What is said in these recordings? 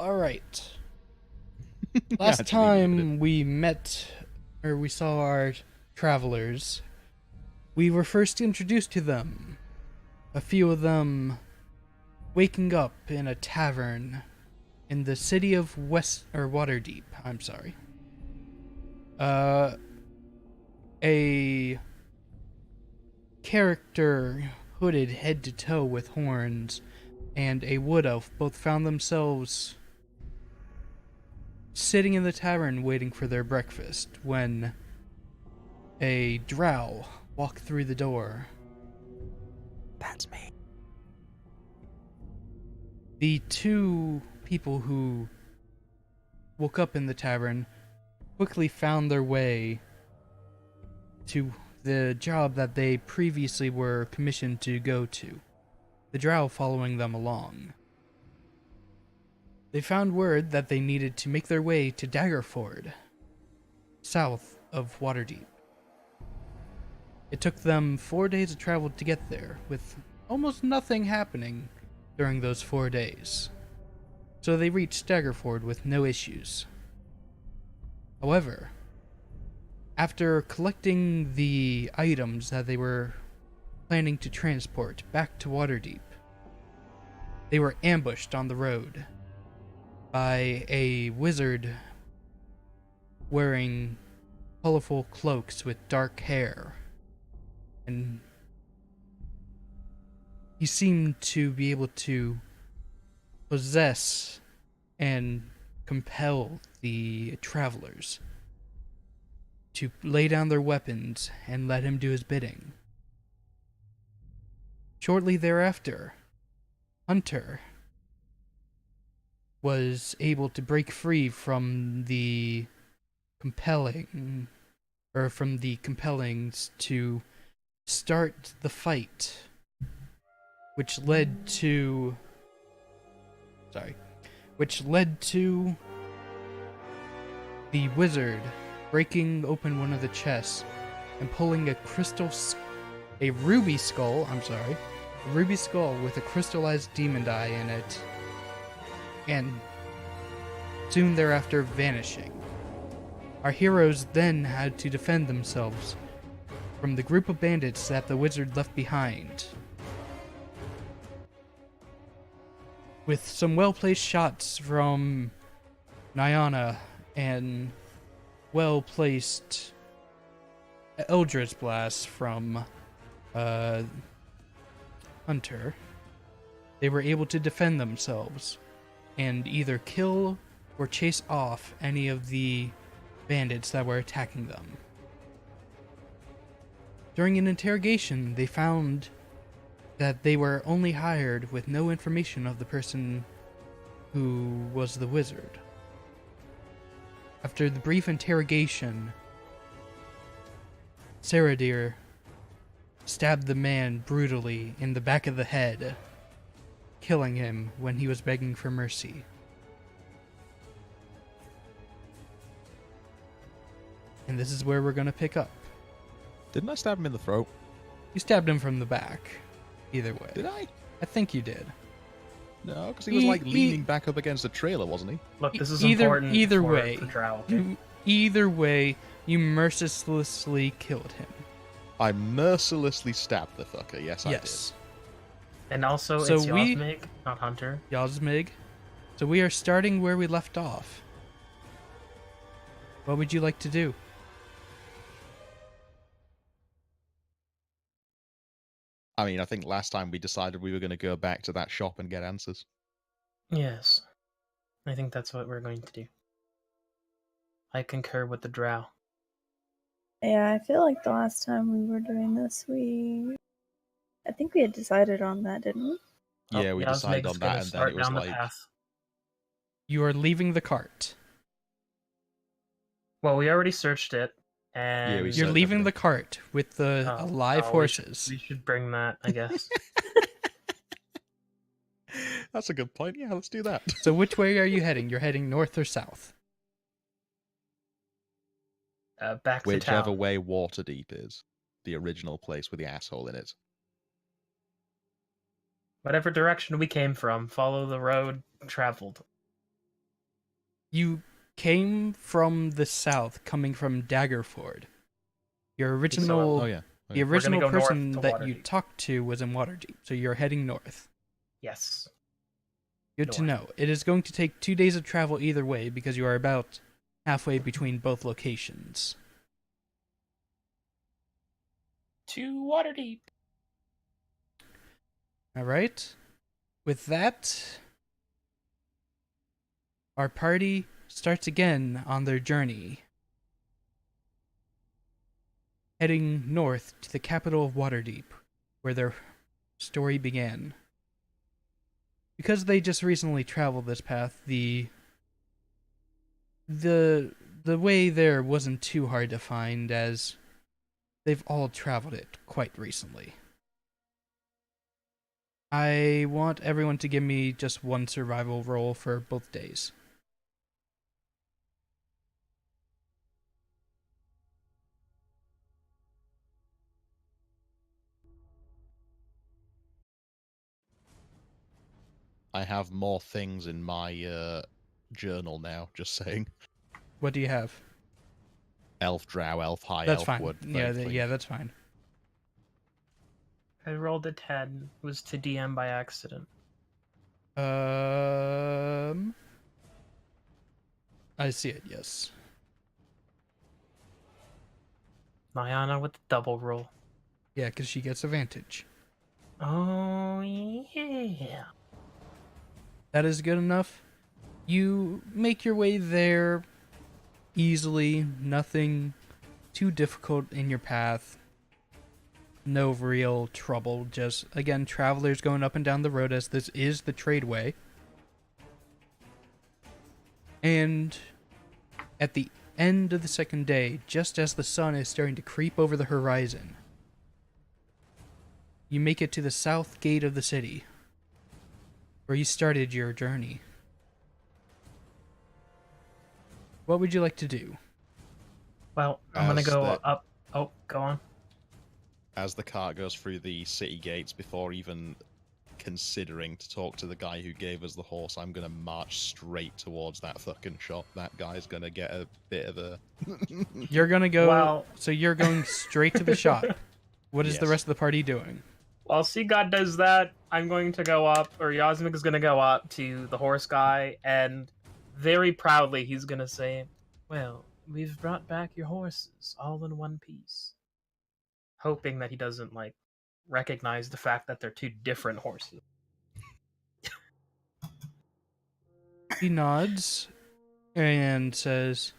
All right. Last Actually muted it. time we met, or we saw our travelers, we were first introduced to them. A few of them waking up in a tavern in the city of Waterdeep. I'm sorry. Uh, a character hooded head to toe with horns and a wood elf both found themselves sitting in the tavern waiting for their breakfast when a drow walked through the door. That's me. The two people who woke up in the tavern quickly found their way to the job that they previously were commissioned to go to, the drow following them along. They found word that they needed to make their way to Daggerford, south of Waterdeep. It took them 4 days of travel to get there, with almost nothing happening during those 4 days. So they reached Daggerford with no issues. However, after collecting the items that they were planning to transport back to Waterdeep, they were ambushed on the road by a wizard wearing colorful cloaks with dark hair, and he seemed to be able to possess and compel the travelers to lay down their weapons and let him do his bidding. Shortly thereafter, Hunter was able to break free from the compellings to start the fight, which led to the wizard breaking open one of the chests and pulling a ruby skull with a crystallized demon eye in it, and soon thereafter vanishing. Our heroes then had to defend themselves from the group of bandits that the wizard left behind, with some well-placed shots from Nyana and well-placed Eldritch blasts from Hunter. They were able to defend themselves and either kill or chase off any of the bandits that were attacking them. During an interrogation, they found that they were only hired with no information of the person who was the wizard. After the brief interrogation, Saradir stabbed the man brutally in the back of the head, killing him when he was begging for mercy. And this is where we're going to pick up. Didn't I stab him in the throat? You stabbed him from the back. Either way. Did I? I think you did. No, because he was like leaning back up against the trailer, wasn't he? Look, this is either important. either for, way, for Drow, okay? either way, you mercilessly killed him. I mercilessly stabbed the fucker. Yes, I did. And also, So it's we- Yosmig, not Hunter. Yasmig. So we are starting where we left off. What would you like to do? I mean, I think last time we decided we were going to go back to that shop and get answers. Yes, I think that's what we're going to do. I concur with the Drow. Yeah, I feel like the last time we were doing this, I think we had decided on that, didn't we? Yeah, we decided on that, and then it was down the like, path. You are leaving the cart. Well, we already searched it, and we You're searched leaving everything. the cart with the alive horses. We should bring that, I guess. That's a good point. Yeah, let's do that. So which way are you heading? You're heading north or south? Back to Whichever town. way Waterdeep is, the original place with the asshole in it. Whatever direction we came from, follow the road traveled. You came from the south, coming from Daggerford. Your original, Oh yeah. the We're gonna original go north person to that you Waterdeep. talked to was in Waterdeep, so you're heading north. Yes. Good to North. know. It is going to take 2 days of travel either way because you are about halfway between both locations. To Waterdeep. All right. With that, our party starts again on their journey, heading north to the capital of Waterdeep, where their story began. Because they just recently traveled this path, the way there wasn't too hard to find, as they've all traveled it quite recently. I want everyone to give me just one survival roll for both days. I have more things in my journal now. Just saying. What do you have? Elf drow, elf high, That's elf fine. wood. Yeah, very yeah, clean. that's fine. I rolled a 10. It was to DM by accident. I see it. Yes. Mayana with the double roll. Yeah, because she gets advantage. Oh, yeah. That is good enough. You make your way there easily. Nothing too difficult in your path. No real trouble. Just, again, travelers going up and down the road, as this is the tradeway. And at the end of the second day, just as the sun is starting to creep over the horizon, you make it to the south gate of the city, where you started your journey. What would you like to do? Well, I'm gonna As go the- up. Oh, go on. As the cart goes through the city gates, before even considering to talk to the guy who gave us the horse, I'm gonna march straight towards that fucking shop. That guy's gonna get a bit of a. You're gonna go. Well- So you're going straight to the shop. What is the Yes. rest of the party doing? While Seagod does that, I'm going to go up, or Yasmik is going to go up to the horse guy, and very proudly he's going to say, "Well, we've brought back your horses, all in one piece." Hoping that he doesn't, like, recognize the fact that they're two different horses. He nods and says,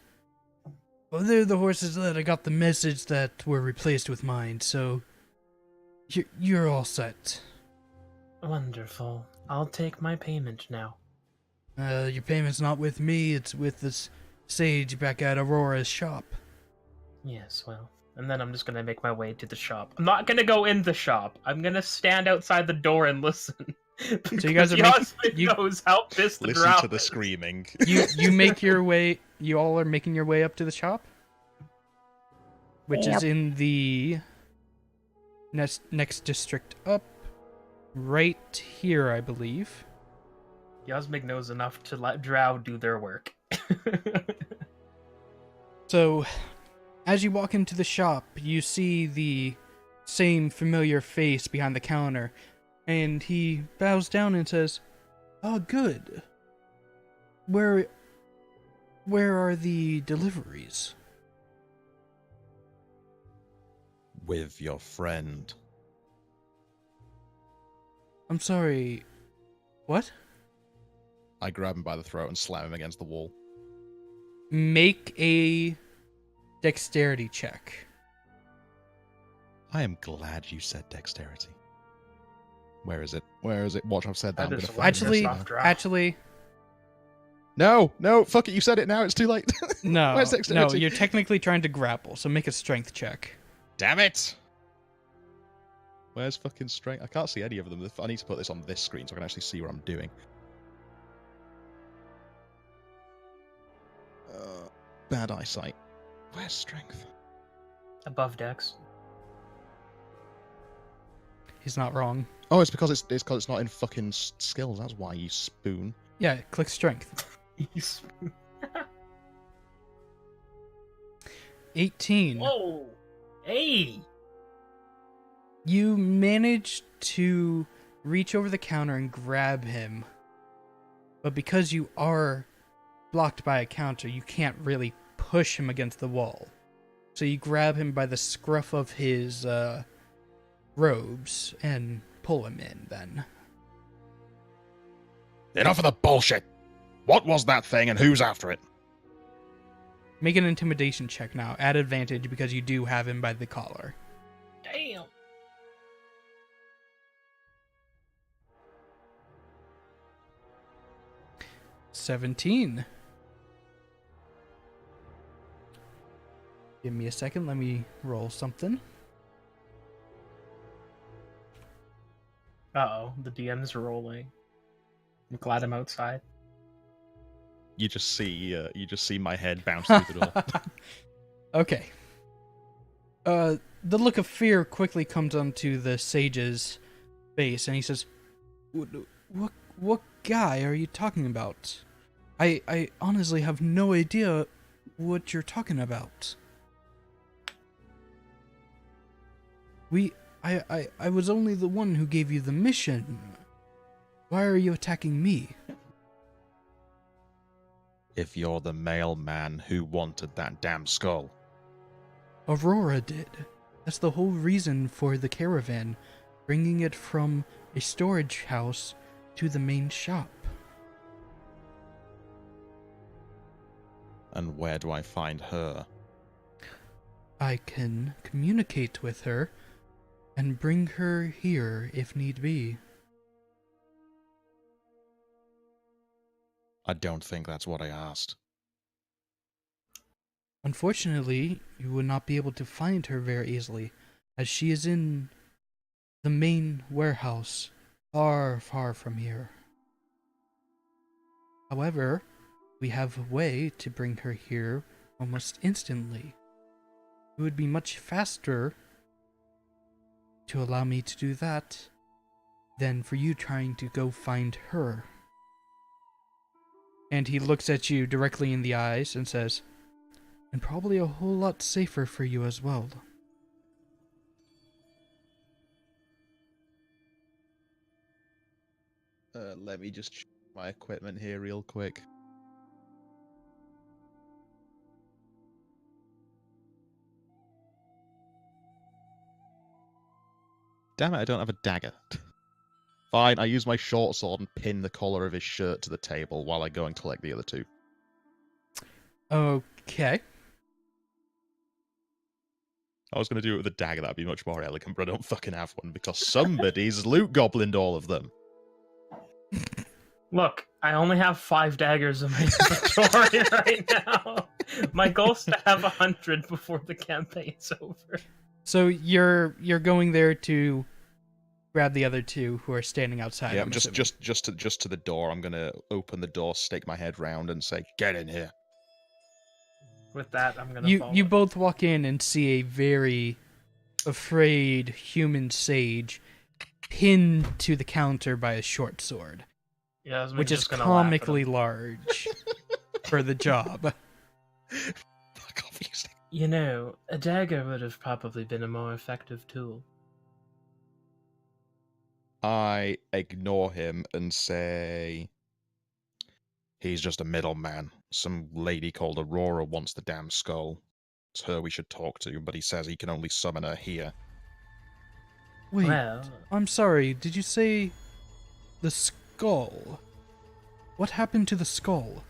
"Well, they're the horses that I got the message that were replaced with mine, so you're all set. Wonderful. I'll take my payment now. Your payment's not with me, it's with this sage back at Aurora's shop." Yes, well. And then I'm just going to make my way to the shop. I'm not going to go in the shop. I'm going to stand outside the door and listen. So you guys are Yasmik you knows how pissed the Listen drow to the is. screaming. You make your way. You all are making your way up to the shop, which Yep. is in the next district up, right here, I believe. Yasmik knows enough to let drow do their work. So, as you walk into the shop, you see the same familiar face behind the counter, and he bows down and says, "Oh, good. Where are the deliveries?" With your friend. I'm sorry. What? I grab him by the throat and slam him against the wall. Make a dexterity check. I am glad you said dexterity. Where is it? Where is it? Watch, I've said that. That I'm is gonna one find Actually, it pissed off drow. actually, No, fuck it, you said it now, it's too late. no, Where's no. dexterity? You're technically trying to grapple, so make a strength check. Damn it! Where's fucking strength? I can't see any of them. I need to put this on this screen so I can actually see what I'm doing. Bad eyesight. Where's strength? Above decks. He's not wrong. Oh, it's because it's not in fucking skills. That's why, you spoon. Yeah, click strength. 18. Whoa! Hey! You manage to reach over the counter and grab him. But because you are blocked by a counter, you can't really push him against the wall. So you grab him by the scruff of his robes and pull him in then. Enough of the bullshit! What was that thing and who's after it? Make an intimidation check now, at advantage because you do have him by the collar. Damn! 17. Give me a second, let me roll something. Uh-oh, the DM's rolling. I'm glad I'm outside. You just see my head bounce through the door. Okay. The look of fear quickly comes onto the sage's face, and he says, What guy are you talking about? I honestly have no idea what you're talking about. I was only the one who gave you the mission. Why are you attacking me? If you're the mailman who wanted that damn skull. Aurora did. That's the whole reason for the caravan, bringing it from a storage house to the main shop. And where do I find her? I can communicate with her and bring her here if need be. I don't think that's what I asked. Unfortunately, you will not be able to find her very easily, as she is in the main warehouse, far, far from here. However, we have a way to bring her here almost instantly. It would be much faster to allow me to do that than for you trying to go find her. And he looks at you directly in the eyes and says, and probably a whole lot safer for you as well. Let me just check my equipment here real quick. Damn it, I don't have a dagger. Fine, I use my short sword and pin the collar of his shirt to the table while I go and collect the other two. Okay. I was going to do it with a dagger, that'd be much more elegant, but I don't fucking have one because somebody's loot goblined all of them. Look, I only have 5 daggers in my inventory right now. My goal's to have 100 before the campaign's over. So you're going there to grab the other two who are standing outside. Yeah, I'm assuming. just to the door. I'm going to open the door, stick my head round, and say, "Get in here." With that, I'm gonna follow. You both walk in and see a very afraid human sage pinned to the counter by a short sword, Yeah, which is comically large for the job. Fuck off, you stick. You know, a dagger would have probably been a more effective tool. I ignore him and say, "He's just a middleman. Some lady called Aurora wants the damn skull. It's her we should talk to, but he says he can only summon her here." Wait, Well, I'm sorry, did you say the skull? What happened to the skull?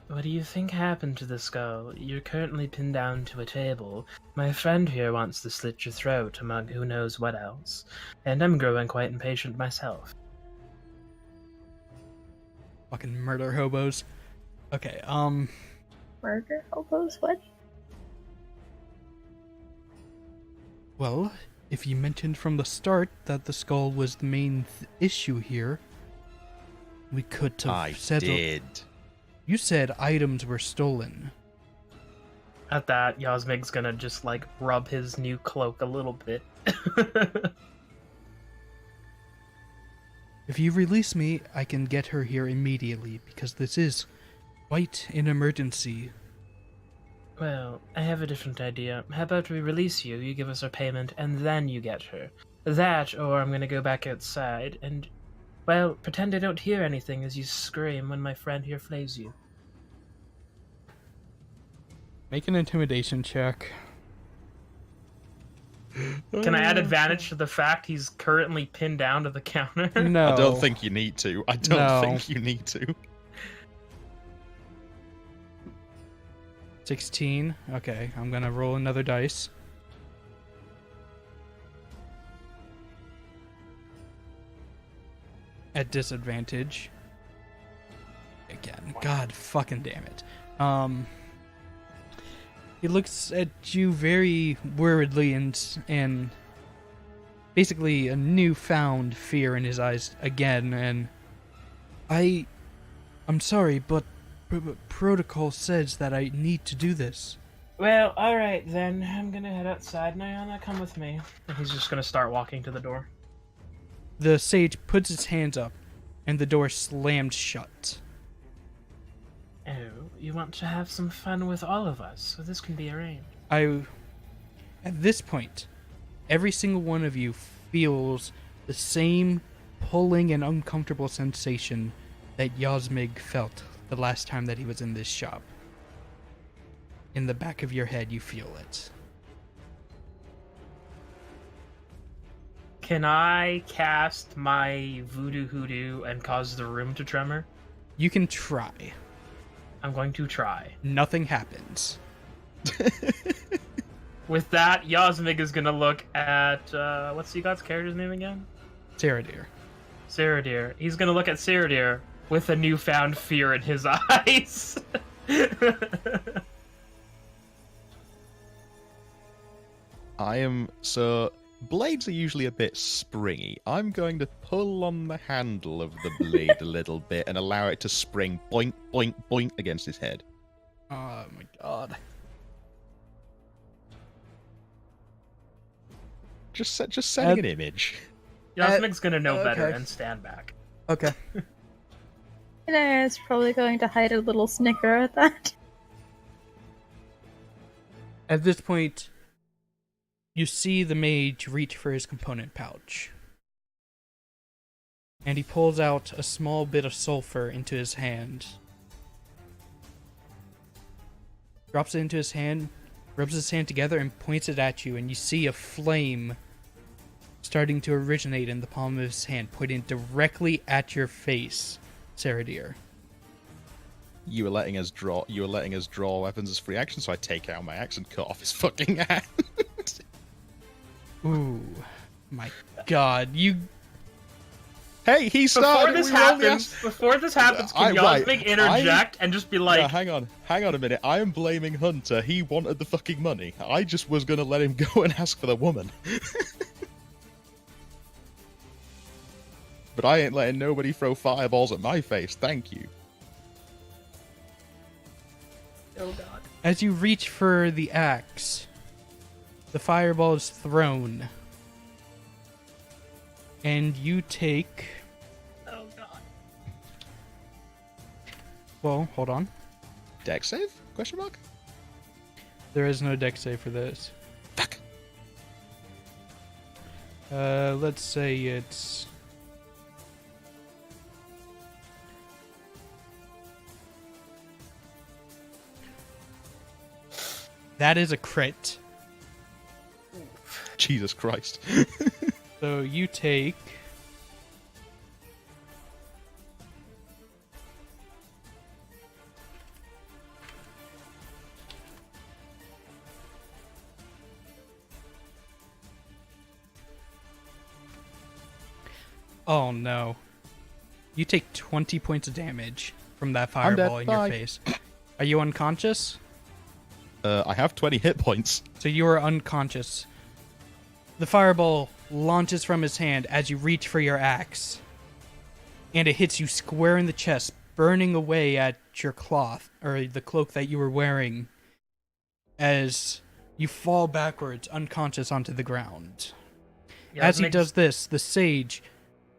what do you think happened to the skull? You're currently pinned down to a table. My friend here wants to slit your throat, among who knows what else. And I'm growing quite impatient myself. Fucking murder hobos. Okay, Murder hobos? What? well, if you mentioned from the start that the skull was the main issue here, we could have I settled. did. You said items were stolen. At that, Yasmig's gonna just, like, rub his new cloak a little bit. If you release me, I can get her here immediately, because this is quite an emergency. Well, I have a different idea. How about we release you, you give us our payment, and then you get her. That, or I'm gonna go back outside and, well, pretend I don't hear anything as you scream when my friend here flays you. Make an intimidation check. Can I add advantage to the fact he's currently pinned down to the counter? No. I don't think you need to. I don't No. think you need to. 16. Okay, I'm gonna roll another dice. At disadvantage. Again. God fucking damn it. He looks at you very worriedly and basically a newfound fear in his eyes again, and I'm sorry, but protocol says that I need to do this. Well, alright then. I'm gonna head outside. Nyana, come with me. And he's just gonna start walking to the door. The sage puts his hands up, and the door slammed shut. Oh, you want to have some fun with all of us, so this can be arranged. At this point, every single one of you feels the same pulling and uncomfortable sensation that Yasmig felt the last time that he was in this shop. In the back of your head, you feel it. Can I cast my voodoo hoodoo and cause the room to tremor? You can try. I'm going to try. Nothing happens. With that, Yasmig is gonna look at, what's you got's character's name again? Saradir. Saradir. He's gonna look at Saradir with a newfound fear in his eyes. Blades are usually a bit springy. I'm going to pull on the handle of the blade a little bit and allow it to spring boink, boink, boink against his head. Oh my god. Just setting an image. Yasmig's gonna know better okay. and stand back. Okay. Inaya is probably going to hide a little snicker at that. At this point, you see the mage reach for his component pouch. And he pulls out a small bit of sulfur into his hand. Drops it into his hand, rubs his hand together, and points it at you, and you see a flame starting to originate in the palm of his hand, pointing directly at your face, Saradir. You were letting us draw weapons as free action, so I take out my axe and cut off his fucking hand. Ooh, my god, you... Hey, he started. Before this happens, can Yasmig interject and just be like, yeah, hang on a minute. I am blaming Hunter. He wanted the fucking money. I just was gonna let him go and ask for the woman. But I ain't letting nobody throw fireballs at my face. Thank you. oh god. As you reach for the axe, the fireball is thrown. And you take... Oh god. Well, hold on. Dex save? Question mark? There is no dex save for this. Fuck. Let's say it's... That is a crit. Jesus Christ. So you take... Oh no. You take 20 points of damage from that fireball in your Bye. face. Are you unconscious? I have 20 hit points. So you are unconscious. The fireball launches from his hand as you reach for your axe. And it hits you square in the chest, burning away at your cloth, or the cloak that you were wearing, as you fall backwards, unconscious, onto the ground. As he does this, the sage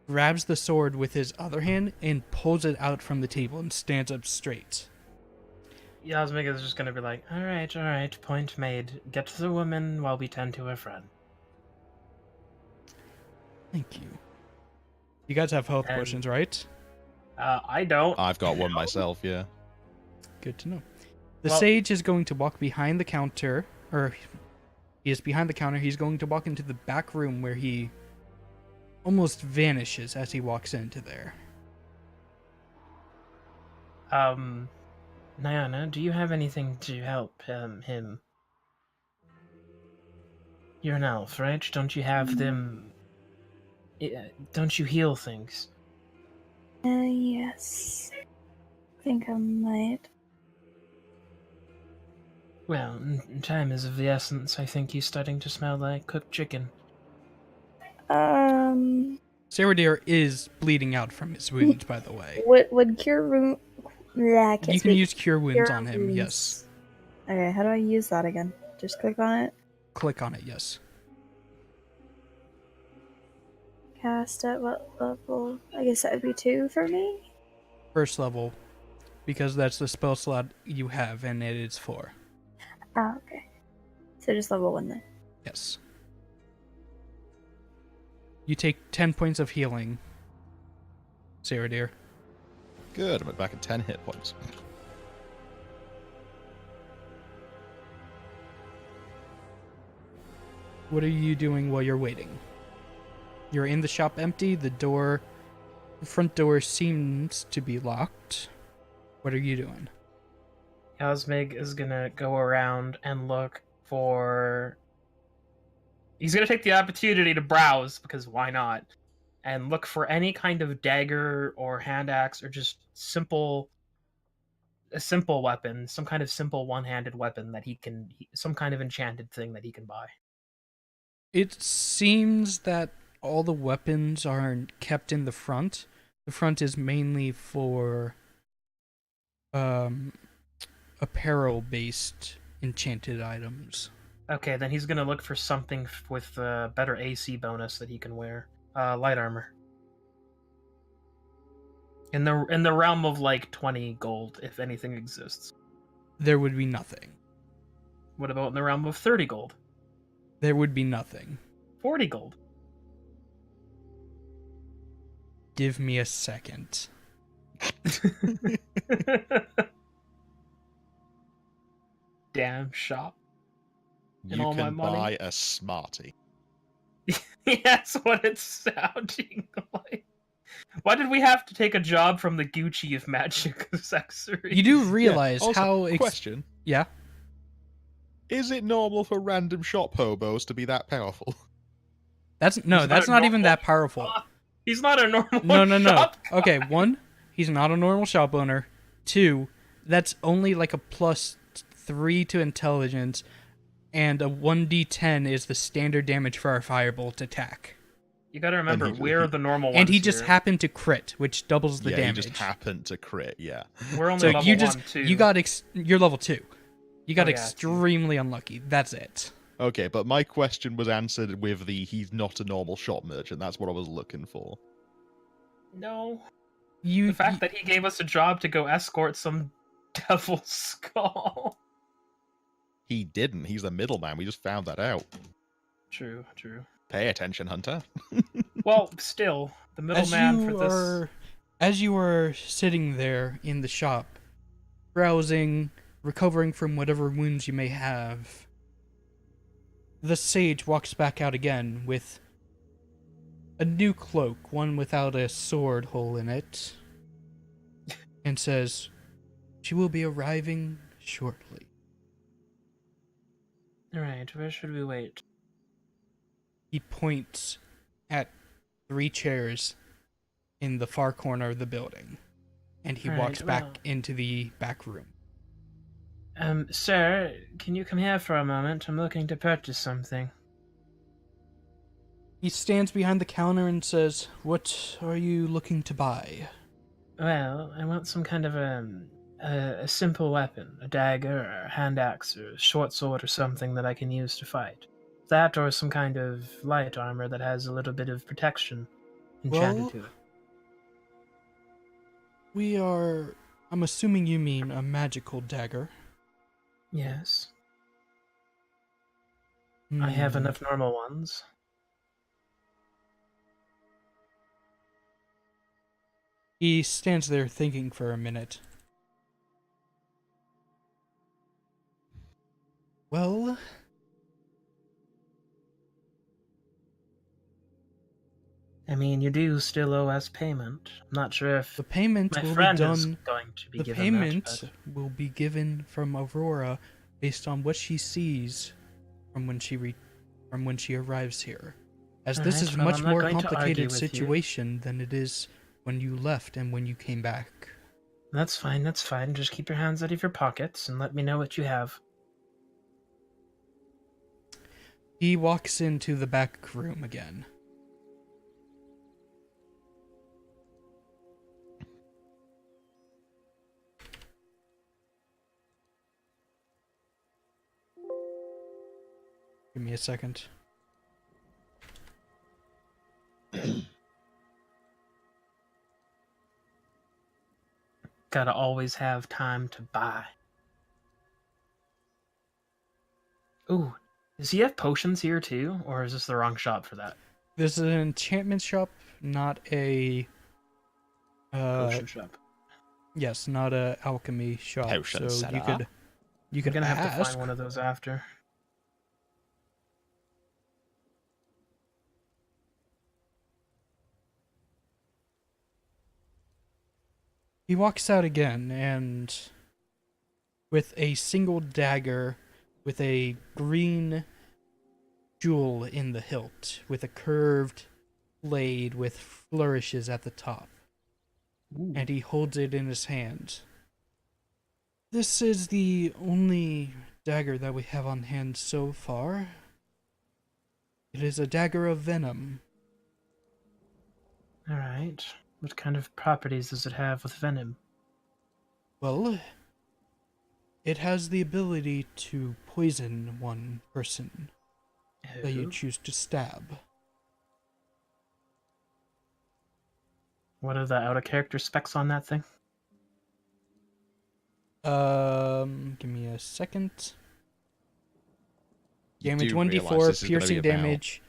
grabs the sword with his other hand and pulls it out from the table and stands up straight. Yasmik is just gonna be like, all right, point made. Get to the woman while we tend to her friend. Thank you. You guys have health And- potions, right? I don't. I've got one myself, yeah. Good to know. The Well- sage is going to walk behind the counter, or he is behind the counter. He's going to walk into the back room where he almost vanishes as he walks into there. Nyana, do you have anything to help him? You're an elf, right? Don't you have them? Don't you heal things? Yes. I think I might. Well, time is of the essence. I think he's starting to smell like cooked chicken. Saradir is bleeding out from his wounds, by the way. Would cure wound? Yeah, I can't You can speak. use cure wounds Cure on him, wounds. yes. Okay, how do I use that again? Just click on it. Click on it, yes. Cast at what level? I guess that would be 2 for me. First level, because that's the spell slot you have, and it is 4. Oh, okay. So just level 1 then. Yes. You take 10 points of healing, Saradir. Good, I'm back at 10 hit points. What are you doing while you're waiting? You're in the shop empty, the front door seems to be locked. What are you doing? Yasmig is gonna go around and look for. He's gonna take the opportunity to browse, because why not? And look for any kind of dagger or hand axe or just a simple weapon, some kind of simple one-handed weapon that some kind of enchanted thing that he can buy. It seems that all the weapons are kept in the front. The front is mainly for apparel-based enchanted items. Okay, then he's gonna look for something with a better AC bonus that he can wear. Light armor. In the realm of like 20 gold, if anything exists. There would be nothing. What about in the realm of 30 gold? There would be nothing. 40 gold? Give me a second. Damn shop. And You all my can money. buy a Smartie. That's what it's sounding like. Why did we have to take a job from the Gucci of magic accessories? You do realize Yeah. Also, how... question. Yeah? Is it normal for random shop hobos to be that powerful? That's He's not that's a not even normal that powerful. He's not a normal No. shop. Okay, 1, he's not a normal shop owner. 2, that's only like a +3 to intelligence, and a 1d10 is the standard damage for our firebolt attack. You gotta remember, And we're the normal ones. And he just here. happened to crit, which doubles the yeah, damage. you just happened to crit, yeah. We're only So level you just 1, too. you got you're level 2. You got Oh, yeah, extremely unlucky. That's it. Okay, but my question was answered with the he's not a normal shop merchant. That's what I was looking for. No. You The fact that he gave us a job to go escort some devil skull. He didn't. He's the middleman. We just found that out. True. Pay attention, Hunter. Well, still, the middleman for this. As you are sitting there in the shop, browsing, recovering from whatever wounds you may have, the sage walks back out again with a new cloak, one without a sword hole in it, and says, "She will be arriving shortly." Alright, where should we wait? He points at 3 chairs in the far corner of the building, and he All right, walks back well. into the back room. Sir, can you come here for a moment? I'm looking to purchase something. He stands behind the counter and says, "What are you looking to buy?" Well, I want some kind of a simple weapon, a dagger, or a hand axe, or a short sword, or something that I can use to fight. That, or some kind of light armor that has a little bit of protection enchanted Well, to it. I'm assuming you mean a magical dagger. Yes. I have enough normal ones. He stands there thinking for a minute. Well, I mean, you do still owe us payment. I'm not sure if the payment my will be friend is done. going to be The given that, payment but... will be given from Aurora based on what she sees from when she arrives here. As this Alright, is a well, much I'm not more going to argue complicated with you. situation than it is when you left and when you came back. That's fine, that's fine. Just keep your hands out of your pockets and let me know what you have. He walks into the back room again. Give me a second. Gotta always have time to buy. Ooh, does he have potions here too? Or is this the wrong shop for that? This is an enchantment shop, not a... Potion shop. Yes, not a alchemy shop. Potion so you seller. you I'm could gonna have to ask. find one of those after. He walks out again, and with a single dagger with a green jewel in the hilt, with a curved blade with flourishes at the top. Ooh. And he holds it in his hand. This is the only dagger that we have on hand so far. It is a dagger of venom. Alright. What kind of properties does it have with venom? Well, it has the ability to poison one person that you Who? choose to stab. What are the out of character specs on that thing? Give me a second. You Damage do realise 1d4, this is gonna piercing be about- damage.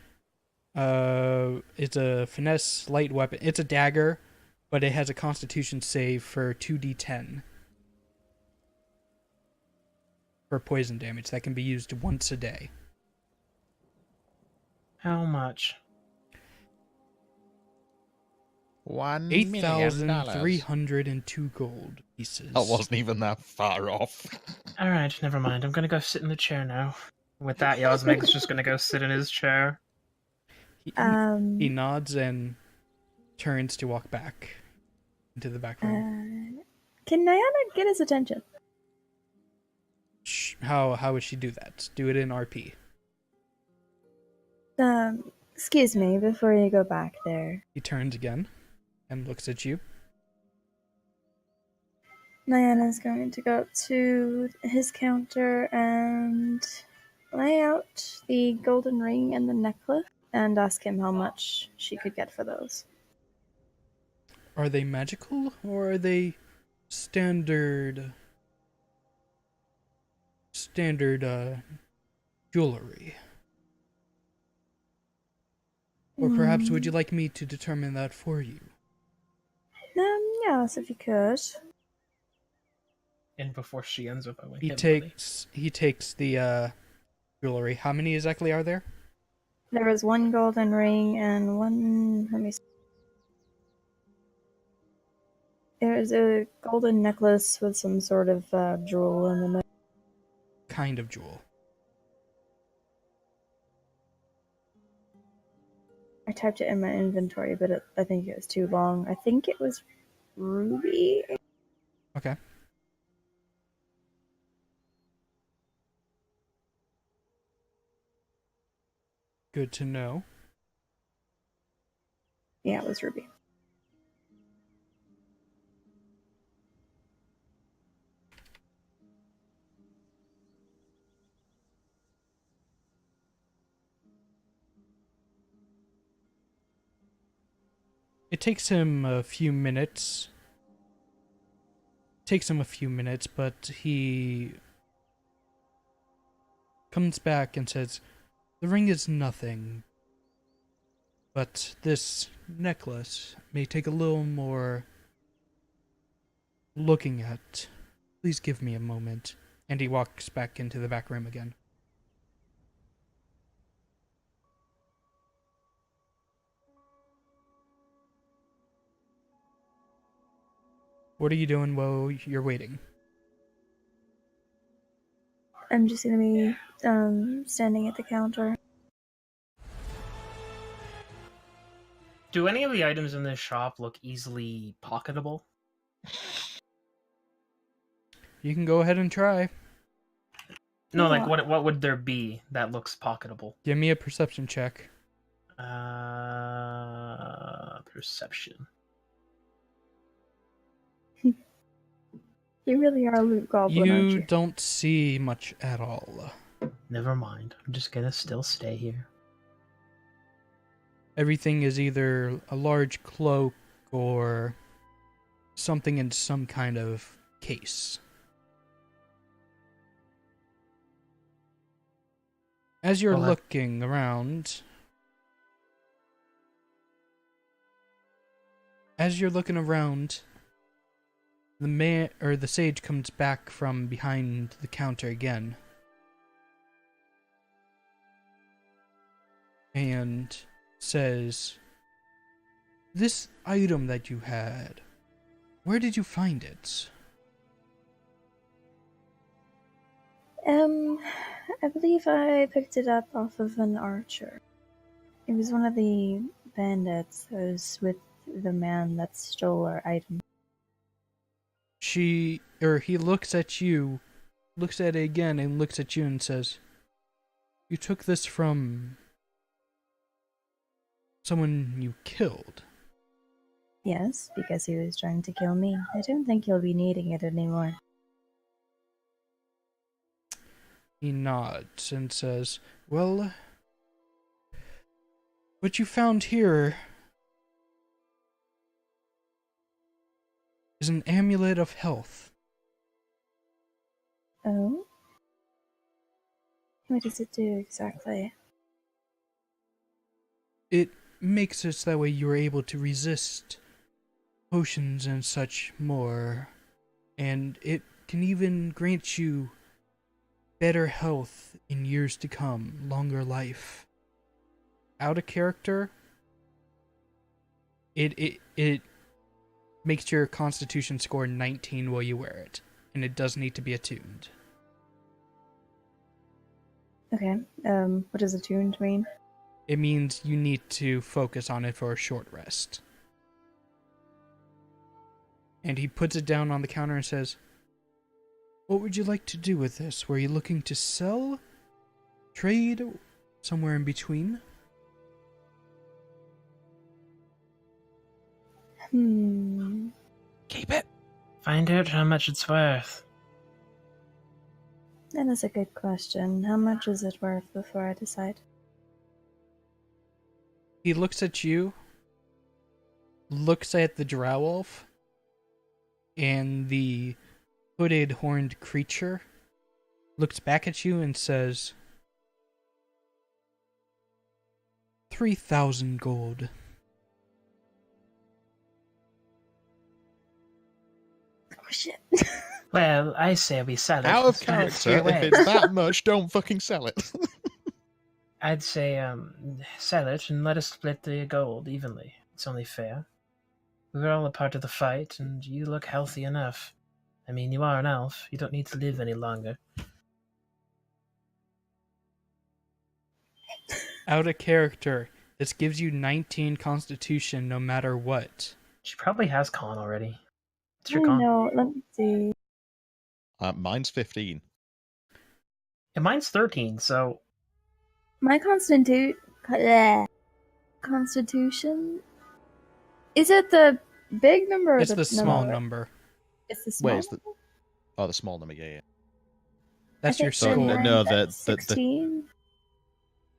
It's a finesse light weapon. It's a dagger, but it has a constitution save for 2d10 for poison damage that can be used once a day. How much? $1 million. 8,302 gold pieces. That wasn't even that far off. Alright, never mind. I'm gonna go sit in the chair now. With that, Yasmeg's just gonna go sit in his chair. He nods and turns to walk back into the back room. Can Nyana get his attention? How would she do that? Do it in RP. Excuse me, before you go back there. He turns again and looks at you. Nyana's going to go up to his counter and lay out the golden ring and the necklace and ask him how much she could get for those. Are they magical or are they standard jewelry? Or perhaps would you like me to determine that for you? Yes, if you could. And before she ends up, I went. He takes the jewelry. How many exactly are there? There was one golden ring and one. Let me see. There's a golden necklace with some sort of jewel in the middle. Kind of jewel. I typed it in my inventory, but I think it was too long. I think it was ruby. Okay. Good to know. Yeah, it was ruby. It takes him a few minutes takes him a few minutes, but he comes back and says, "The ring is nothing, but this necklace may take a little more looking at. Please give me a moment." And he walks back into the back room again. What are you doing while you're waiting? I'm just gonna be standing at the counter. Do any of the items in this shop look easily pocketable? You can go ahead and try. No, like Yeah. what would there be that looks pocketable? Give me a perception check. Perception. You really are a loot goblin, aren't You you? don't see much at all. Never mind. I'm just gonna still stay here. Everything is either a large cloak or something in some kind of case. As you're Well, looking around, the man or the sage comes back from behind the counter again. And says, "This item that you had, where did you find it?" I believe I picked it up off of an archer. It was one of the bandits that was with the man that stole our item. He looks at you, looks at it again, and looks at you and says, "You took this from someone you killed." Yes, because he was trying to kill me. I don't think he'll be needing it anymore. He nods and says, "Well, what you found here is an amulet of health. Oh? What does it do exactly? It makes it so that way you are able to resist potions and such more, and it can even grant you better health in years to come, longer life." Out of character, it makes your constitution score 19 while you wear it, and it does need to be attuned. Okay, what does attuned mean? It means you need to focus on it for a short rest. And he puts it down on the counter and says, "What would you like to do with this? Were you looking to sell? Trade? Somewhere in between?" Keep it. Find out how much it's worth. That is a good question. How much is it worth before I decide? He looks at you, looks at the drow wolf, and the hooded horned creature, looks back at you and says, 3,000 gold. Oh shit. Well, I say we sell it. Out of and split it character, three if ways. it's that much, don't fucking sell it. I'd say sell it and let us split the gold evenly. It's only fair. We were all a part of the fight, and you look healthy enough. I mean, you are an elf. You don't need to live any longer. Out of character, this gives you 19 constitution no matter what. She probably has con already. What's your I con? know, let me see. Mine's 15. Yeah, mine's 13, so My constitution? Is it the big number or It's the the small number? number. It's the small Wait, is the number? oh the small number? Yeah, yeah. That's your So, score. no, the 16?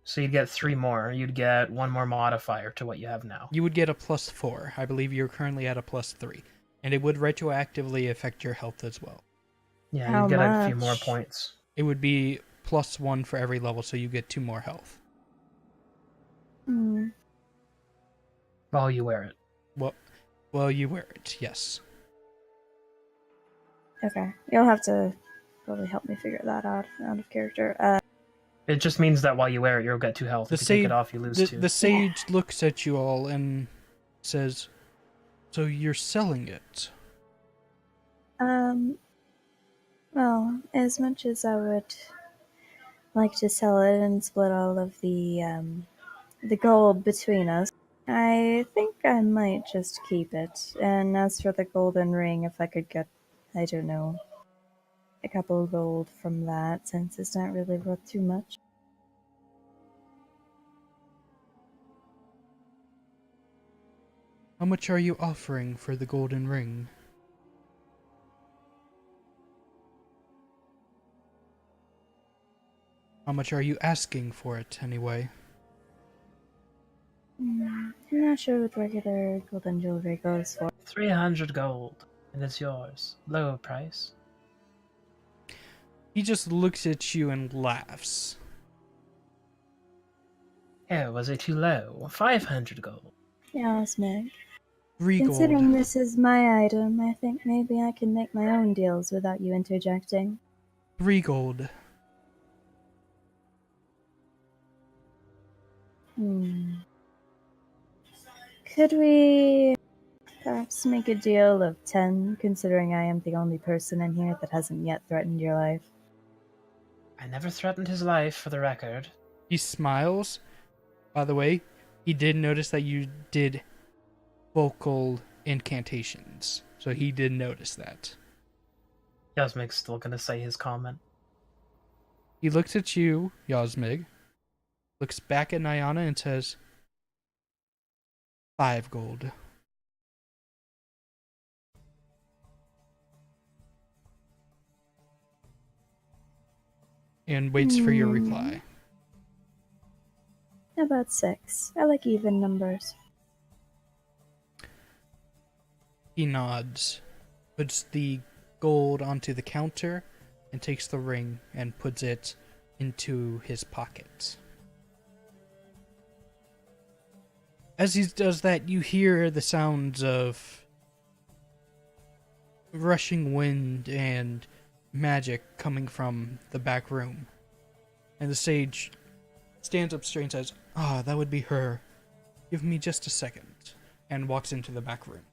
so you'd get 3 more. You'd get 1 more modifier to what you have now. You would get a +4. I believe you're currently at a +3. And it would retroactively affect your health as well. Yeah, How you get a few more much? points. It would be +1 for every level, so you get 2 more health. Hmm. While you wear it. Well, you wear it, yes. Okay. You'll have to probably help me figure that out of character. It just means that while you wear it, you'll get 2 health. The If you take sage, it off, you lose the, 2. the sage looks at you all and says, "So you're selling it?" Well, as much as I would like to sell it and split all of the gold between us, I think I might just keep it. And as for the golden ring, if I could get, I don't know, a couple of gold from that, since it's not really worth too much. How much are you offering for the golden ring? How much are you asking for it, anyway? I'm not sure what regular golden jewelry goes for. 300 gold, and it's yours. Low price. He just looks at you and laughs. Oh, was it too low? 500 gold. Yeah, Smeg. 3 gold. Considering this is my item, I think maybe I can make my own deals without you interjecting. 3 gold. Could we perhaps make a deal of 10, considering I am the only person in here that hasn't yet threatened your life? I never threatened his life, for the record. He smiles. By the way, he did notice that you did vocal incantations. So he did notice that. Yasmik's still gonna say his comment. He looks at you, Yasmig, looks back at Nyana and says, 5 gold. And waits for your reply. About 6. I like even numbers. He nods, puts the gold onto the counter, and takes the ring and puts it into his pocket. As he does that, you hear the sounds of rushing wind and magic coming from the back room. And the sage stands up straight and says, "Ah, that would be her. Give me just a second," and walks into the back room.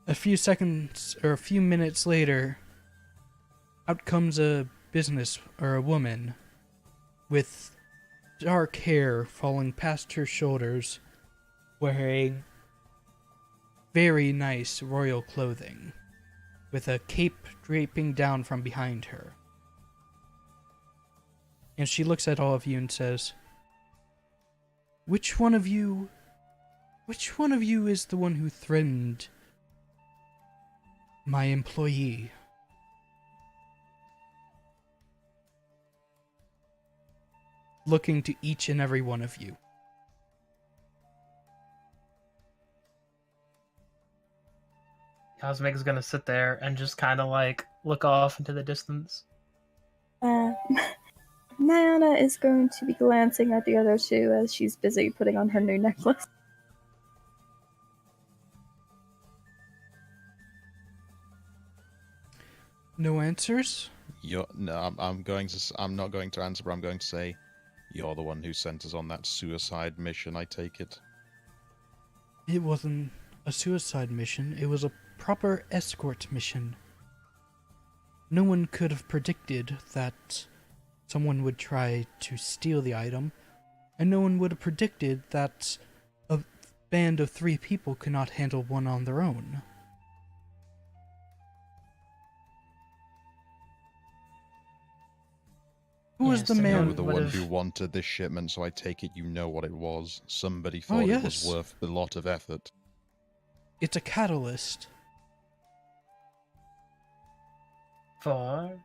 A few seconds or a few minutes later, out comes a woman with dark hair falling past her shoulders, wearing very nice royal clothing, with a cape draping down from behind her. And she looks at all of you and says, which one of you is the one who threatened my employee?" Looking to each and every one of you. Yasmik's gonna sit there and just kind of like look off into the distance. Nyana is going to be glancing at the other two as she's busy putting on her new necklace. No answers? No, I'm not going to answer, but I'm going to say, you're the one who sent us on that suicide mission, I take it. It wasn't a suicide mission, it was a proper escort mission. No one could have predicted that someone would try to steal the item, and no one would have predicted that a band of 3 people could not handle one on their own. Who was the Yes, You man? were the Would one have- who wanted this shipment, so I take it you know what it was. Somebody thought it yes. was worth the lot of effort. It's a catalyst. For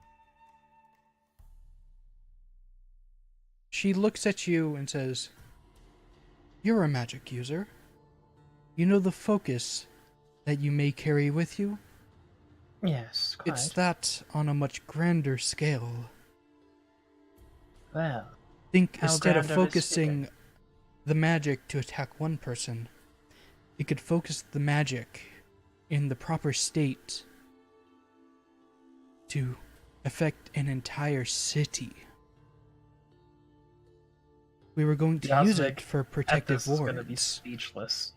She looks at you and says, "You're a magic user. You know the focus that you may carry with you? Yes, quite. It's that on a much grander scale. Well, Think how instead of grand are we focusing the magic to attack one person, you could focus the magic in the proper state to affect an entire city. We were going to use Yasmik, it for at protective this is gonna be wards." speechless.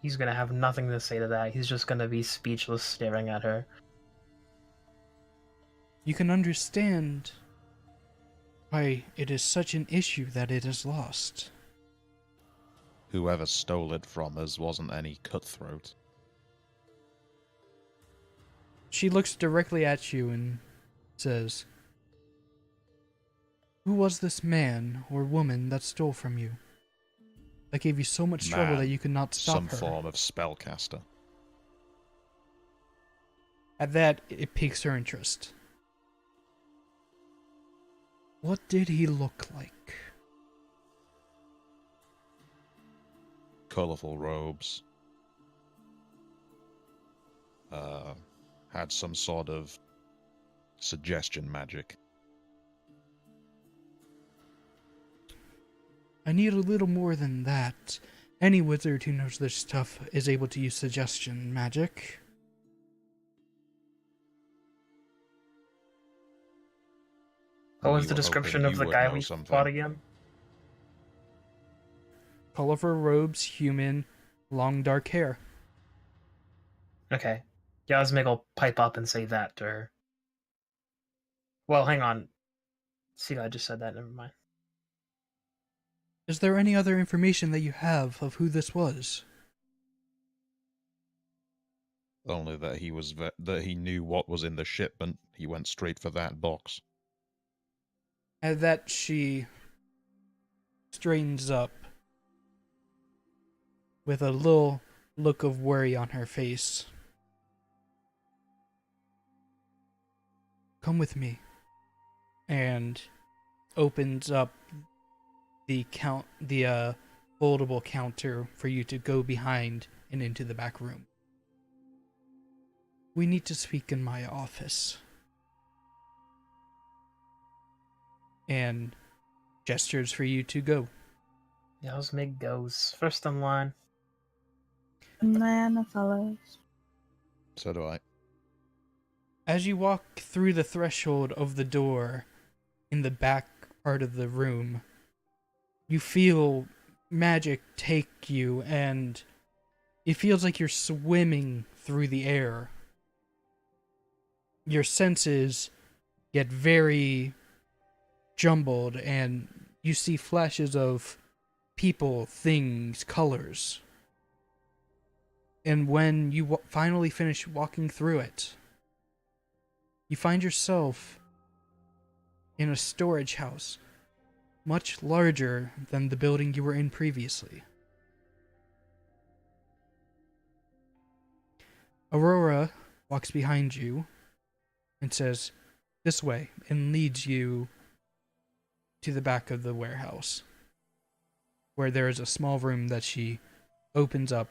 He's gonna have nothing to say to that. He's just gonna be speechless, staring at her. You can understand why it is such an issue that it is lost. Whoever stole it from us wasn't any cutthroat. She looks directly at you and says, "Who was this man or woman that stole from you? That gave you so much trouble that Man, you could not stop some her?" form of spellcaster. At that, it piques her interest. What did he look like? Colorful robes. Had some sort of suggestion magic. I need a little more than that. Any wizard who knows this stuff is able to use suggestion magic. What was We the were description hoping of you the would guy know we something. fought again? Colorful robes, human, long dark hair. Okay. Yasmik will pipe up and say that to her. Well, hang on. See, I just said that. Never mind. Is there any other information that you have of who this was? Only that that he knew what was in the shipment. He went straight for that box. At that, she straightens up with a little look of worry on her face. "Come with me," and opens up the foldable counter for you to go behind and into the back room. "We need to speak in my office." And gestures for you to go. Yasmik goes first in line. And Diana follows. So do I. As you walk through the threshold of the door in the back part of the room, you feel magic take you, and it feels like you're swimming through the air. Your senses get very jumbled, and you see flashes of people, things, colors. And when you finally finish walking through it, you find yourself in a storage house, much larger than the building you were in previously. Aurora walks behind you and says, "This way," and leads you to the back of the warehouse, where there is a small room that she opens up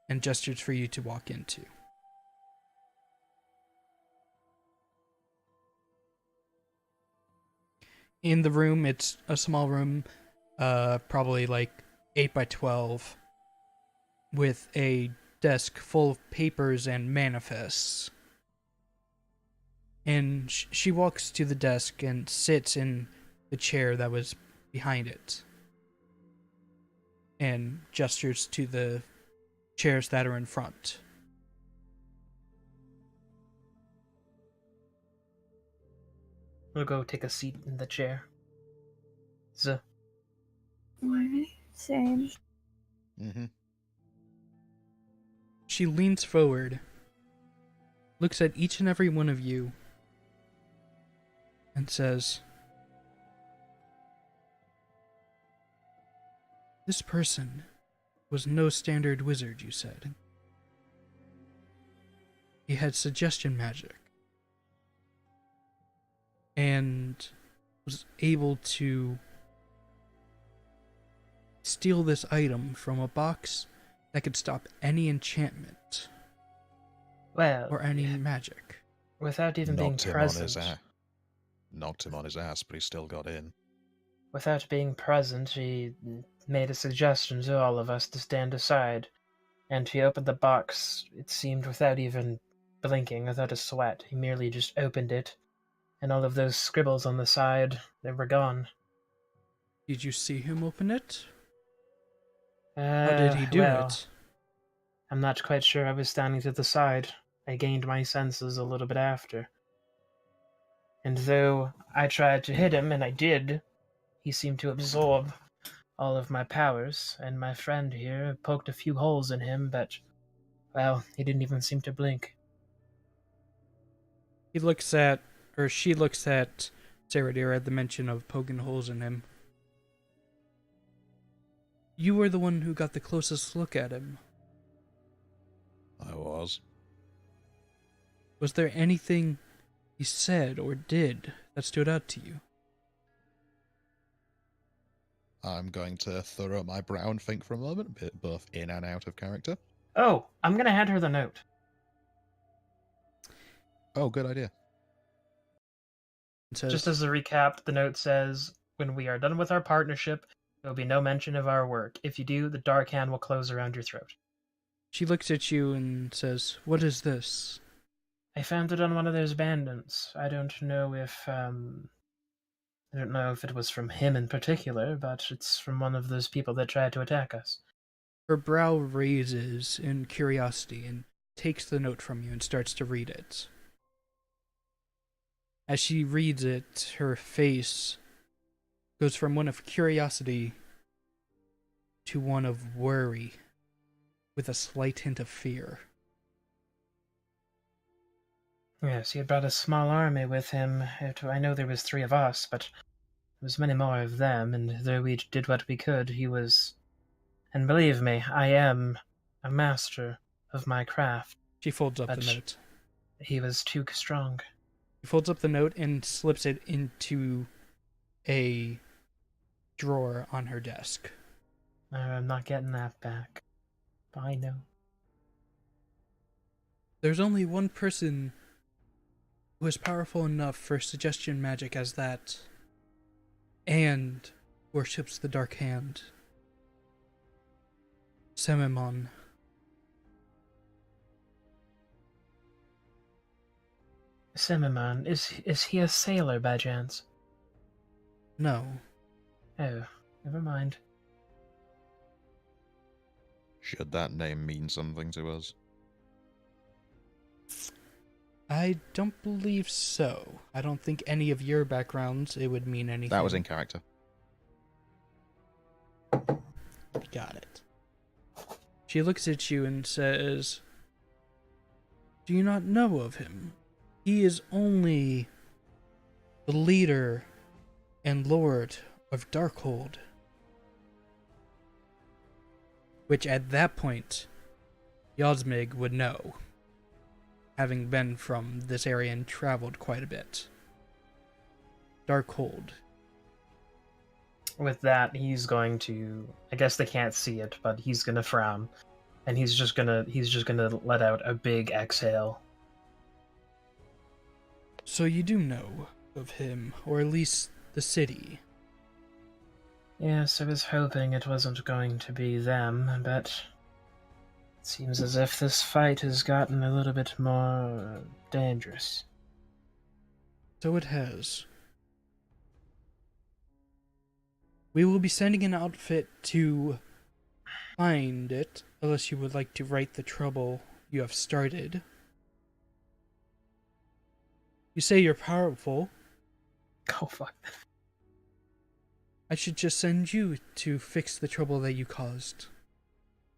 and gestures for you to walk into. In the room, it's a small room, probably like 8 by 12, with a desk full of papers and manifests. And she walks to the desk and sits in the chair that was behind it, and gestures to the chairs that are in front. We'll go take a seat in the chair. Alright, same. Mm-hmm. She leans forward, looks at each and every one of you, and says, "This person was no standard wizard, you said. He had suggestion magic. And was able to steal this item from a box that could stop any enchantment Well, or any magic. without even being Knocked him on his present. ass. Knocked him on his ass, but he still got in. Without being present, he made a suggestion to all of us to stand aside, and he opened the box, it seemed without even blinking, without a sweat. He merely just opened it, and all of those scribbles on the side, they were gone. Did you see him open it? How did he do well, it? I'm not quite sure. I was standing to the side. I gained my senses a little bit after. And though I tried to hit him, and I did, he seemed to absorb all of my powers, and my friend here poked a few holes in him, but, well, he didn't even seem to blink. She looks at Saradir at the mention of poking holes in him. You were the one who got the closest look at him. I was. Was there anything he said or did that stood out to you? I'm going to furrow my brow and think for a moment, both in and out of character. Oh, I'm gonna hand her the note. Oh, good idea. It says, Just as a recap, the note says, when we are done with our partnership, there will be no mention of our work. If you do, the dark hand will close around your throat. she looks at you and says, "What is this?" I found it on one of those bandits. I don't know if it was from him in particular, but it's from one of those people that tried to attack us. Her brow raises in curiosity and takes the note from you and starts to read it. As she reads it, her face goes from one of curiosity to one of worry, with a slight hint of fear. Yes, he had brought a small army with him. I know there was 3 of us, but there was many more of them, and though we did what we could, he was... And believe me, I am a master of my craft. She folds up But the note. he was too strong. She folds up the note and slips it into a drawer on her desk. I'm not getting that back. I know. There's only one person who is powerful enough for suggestion magic as that, and worships the Dark Hand. Semimon. Semiman, is he a sailor by chance? No. Oh, never mind. Should that name mean something to us? I don't believe so. I don't think any of your backgrounds it would mean anything. That was in character. Got it. She looks at you and says, "Do you not know of him? He is only the leader and lord of Darkhold." Which at that point, Yosmig would know, having been from this area and traveled quite a bit. Darkhold. With that, he's going to... I guess they can't see it, but he's gonna frown. And he's just gonna let out a big exhale. So you do know of him, or at least the city. Yes, I was hoping it wasn't going to be them, but... It seems as if this fight has gotten a little bit more dangerous. So it has. We will be sending an outfit to find it, unless you would like to right the trouble you have started. You say you're powerful. Oh, fuck. I should just send you to fix the trouble that you caused.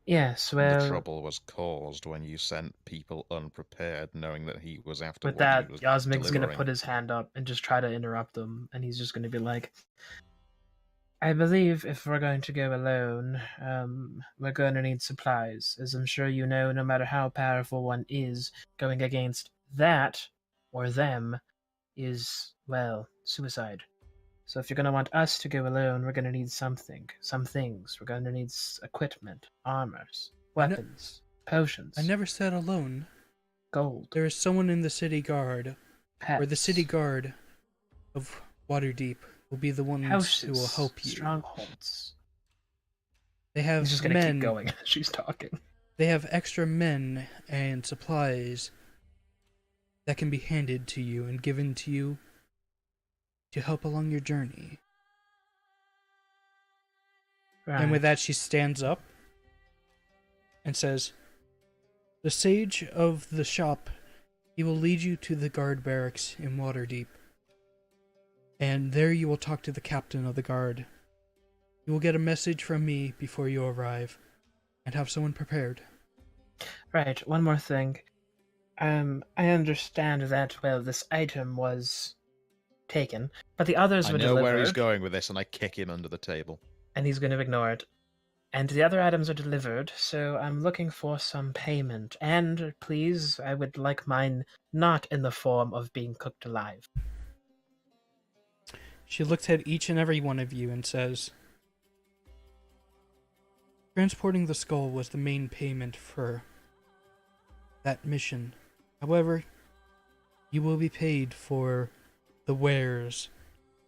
Yes, well... The trouble was caused when you sent people unprepared, knowing that he was after With what that, he was Yosmig's gonna delivering. put his hand up and just try to interrupt them, and he's just gonna be like, I believe if we're going to go alone, we're going to need supplies. As I'm sure you know, no matter how powerful one is, going against that, or them, is, well, suicide. So if you're gonna want us to go alone, we're gonna need something, some things. We're gonna need equipment, armors, weapons, potions. I never said alone. Gold. There is someone in the city guard, Pets. or the city guard of Waterdeep will be the ones Houses, who will help you. strongholds. They have He's just gonna men. keep going as she's talking. They have extra men and supplies that can be handed to you and given to you to help along your journey. Right. And with that, she stands up and says, "The sage of the shop, he will lead you to the guard barracks in Waterdeep. And there you will talk to the captain of the guard. You will get a message from me before you arrive, and have someone prepared." Right, one more thing. I understand that, well, this item was taken, but the others I were know delivered. where he's going with this, and I kick him under the table. And he's going to ignore it. And the other items are delivered, so I'm looking for some payment. And please, I would like mine not in the form of being cooked alive. She looks at each and every one of you and says, "Transporting the skull was the main payment for that mission. However, you will be paid for the wares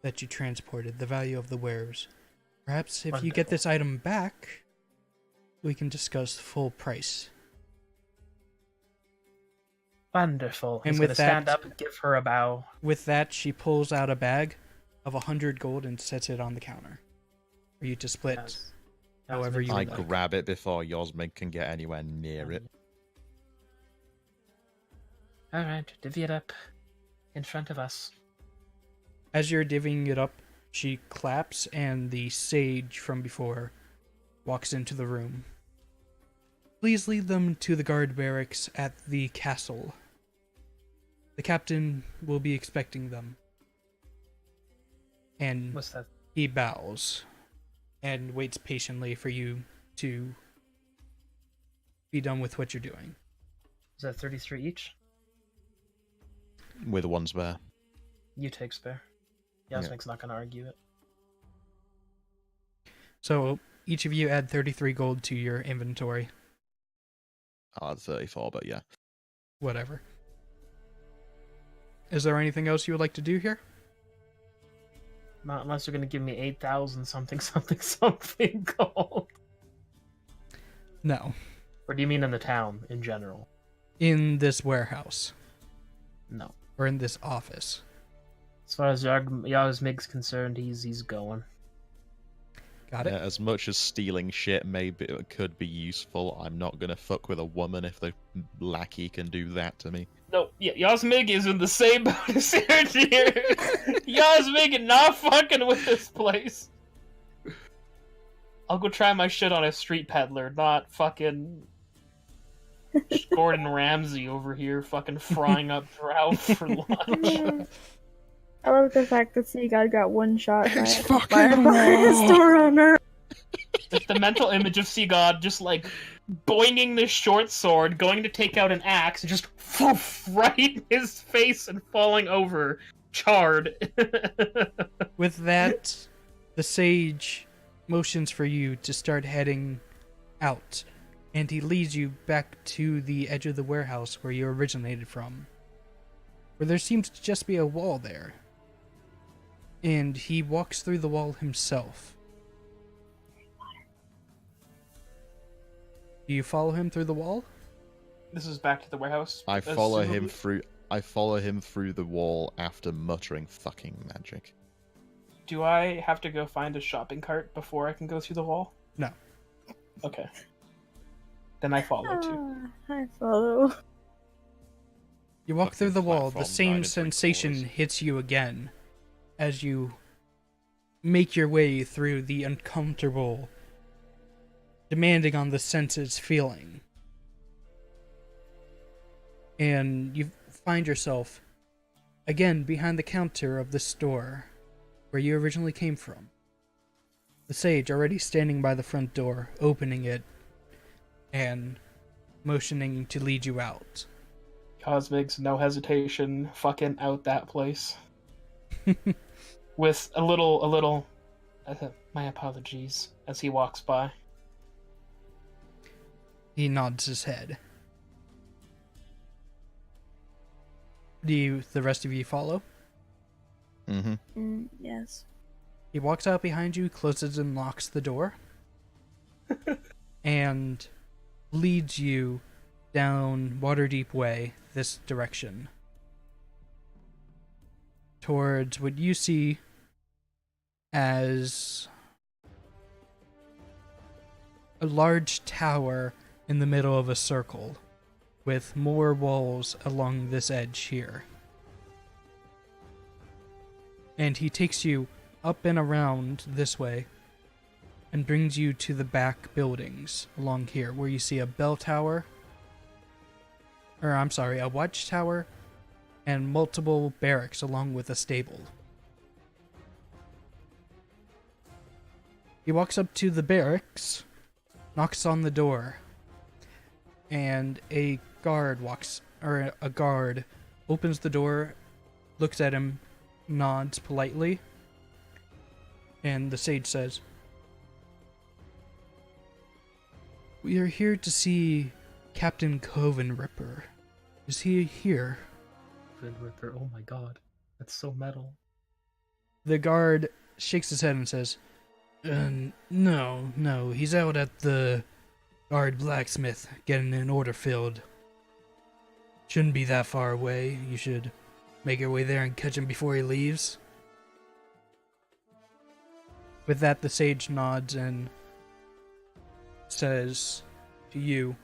that you transported, the value of the wares. Perhaps if you get Wonderful. this item back, we can discuss full price." Wonderful. And He's with going to stand that- up and give her a bow. With that, she pulls out a bag of 100 gold and sets it on the counter for you to split. Yes. However you I like. grab it before Yosmig can get anywhere near it. Alright, divvy it up in front of us. As you're divvying it up, she claps and the sage from before walks into the room. "Please lead them to the guard barracks at the castle. The captain will be expecting them." And What's that? he bows and waits patiently for you to be done with what you're doing. Is that 33 each? With one spare. You take spare. Yasmik's not going to argue it. So each of you add 33 gold to your inventory. I'll add 34, but yeah. Whatever. Is there anything else you would like to do here? Not unless you're going to give me 8,000 something something gold. No. Or do you mean in the town in general? In this warehouse. No. Or in this office. As far as Yasmig's concerned, he's going. Got it? Yeah, as much as stealing shit could be useful, I'm not gonna fuck with a woman if the lackey can do that to me. No, yeah, Yasmig is in the same boat as Sergio here. Yasmig not fucking with this place. I'll go try my shit on a street peddler, not fucking Gordon Ramsay over here fucking frying up trout for lunch. I love the fact that Seagod got one shot by It's a fucking fireball store owner. Just the mental image of Seagod just like boinging this short sword, going to take out an axe, and just right in his face and falling over, charred. With that, the sage motions for you to start heading out, and he leads you back to the edge of the warehouse where you originated from, where there seems to just be a wall there. And he walks through the wall himself. Do you follow him through the wall? This is back to the warehouse. I follow him assumably. through. I follow him through the wall after muttering "fucking magic." Do I have to go find a shopping cart before I can go through the wall? No. Okay. Then I follow too. I follow. You walk through the Fucking wall, the platform same 9 sensation 3/4. hits you again as you make your way through the uncomfortable, demanding on the senses feeling. And you find yourself again behind the counter of the store where you originally came from. The sage already standing by the front door, opening it and motioning to lead you out. Cosmig's no hesitation, fucking out that place. with a little. My apologies as he walks by. He nods his head. The rest of you follow? Mm-hmm. Yes. He walks out behind you, closes and locks the door, and leads you down Waterdeep Way this direction. Towards what you see as a large tower in the middle of a circle, with more walls along this edge here. And he takes you up and around this way and brings you to the back buildings along here, where you see a bell tower, a watchtower, and multiple barracks along with a stable. He walks up to the barracks, knocks on the door, and a guard opens the door, looks at him, nods politely, and the sage says, "We are here to see Captain Coven Ripper. Is he here?" Coven Ripper, oh my god. That's so metal. The guard shakes his head and says, No, he's out at the guard blacksmith getting an order filled. Shouldn't be that far away. You should make your way there and catch him before he leaves." With that, the sage nods and says to you,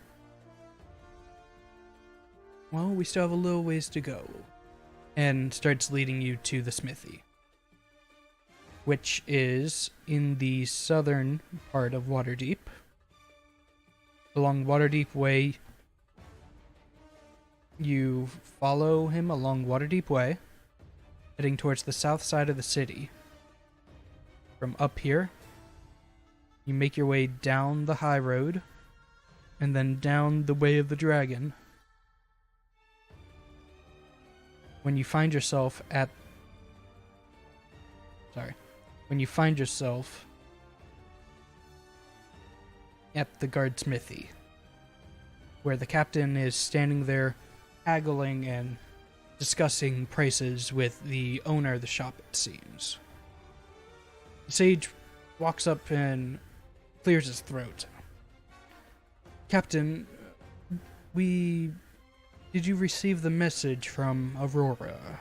"Well, we still have a little ways to go," and starts leading you to the smithy, which is in the southern part of Waterdeep. Along Waterdeep Way, you follow him along Waterdeep Way, heading towards the south side of the city. From up here, you make your way down the high road, and then down the Way of the Dragon. When you find yourself at the guard smithy, where the captain is standing there haggling and discussing prices with the owner of the shop, it seems. The sage walks up and clears his throat. "Captain, did you receive the message from Aurora?"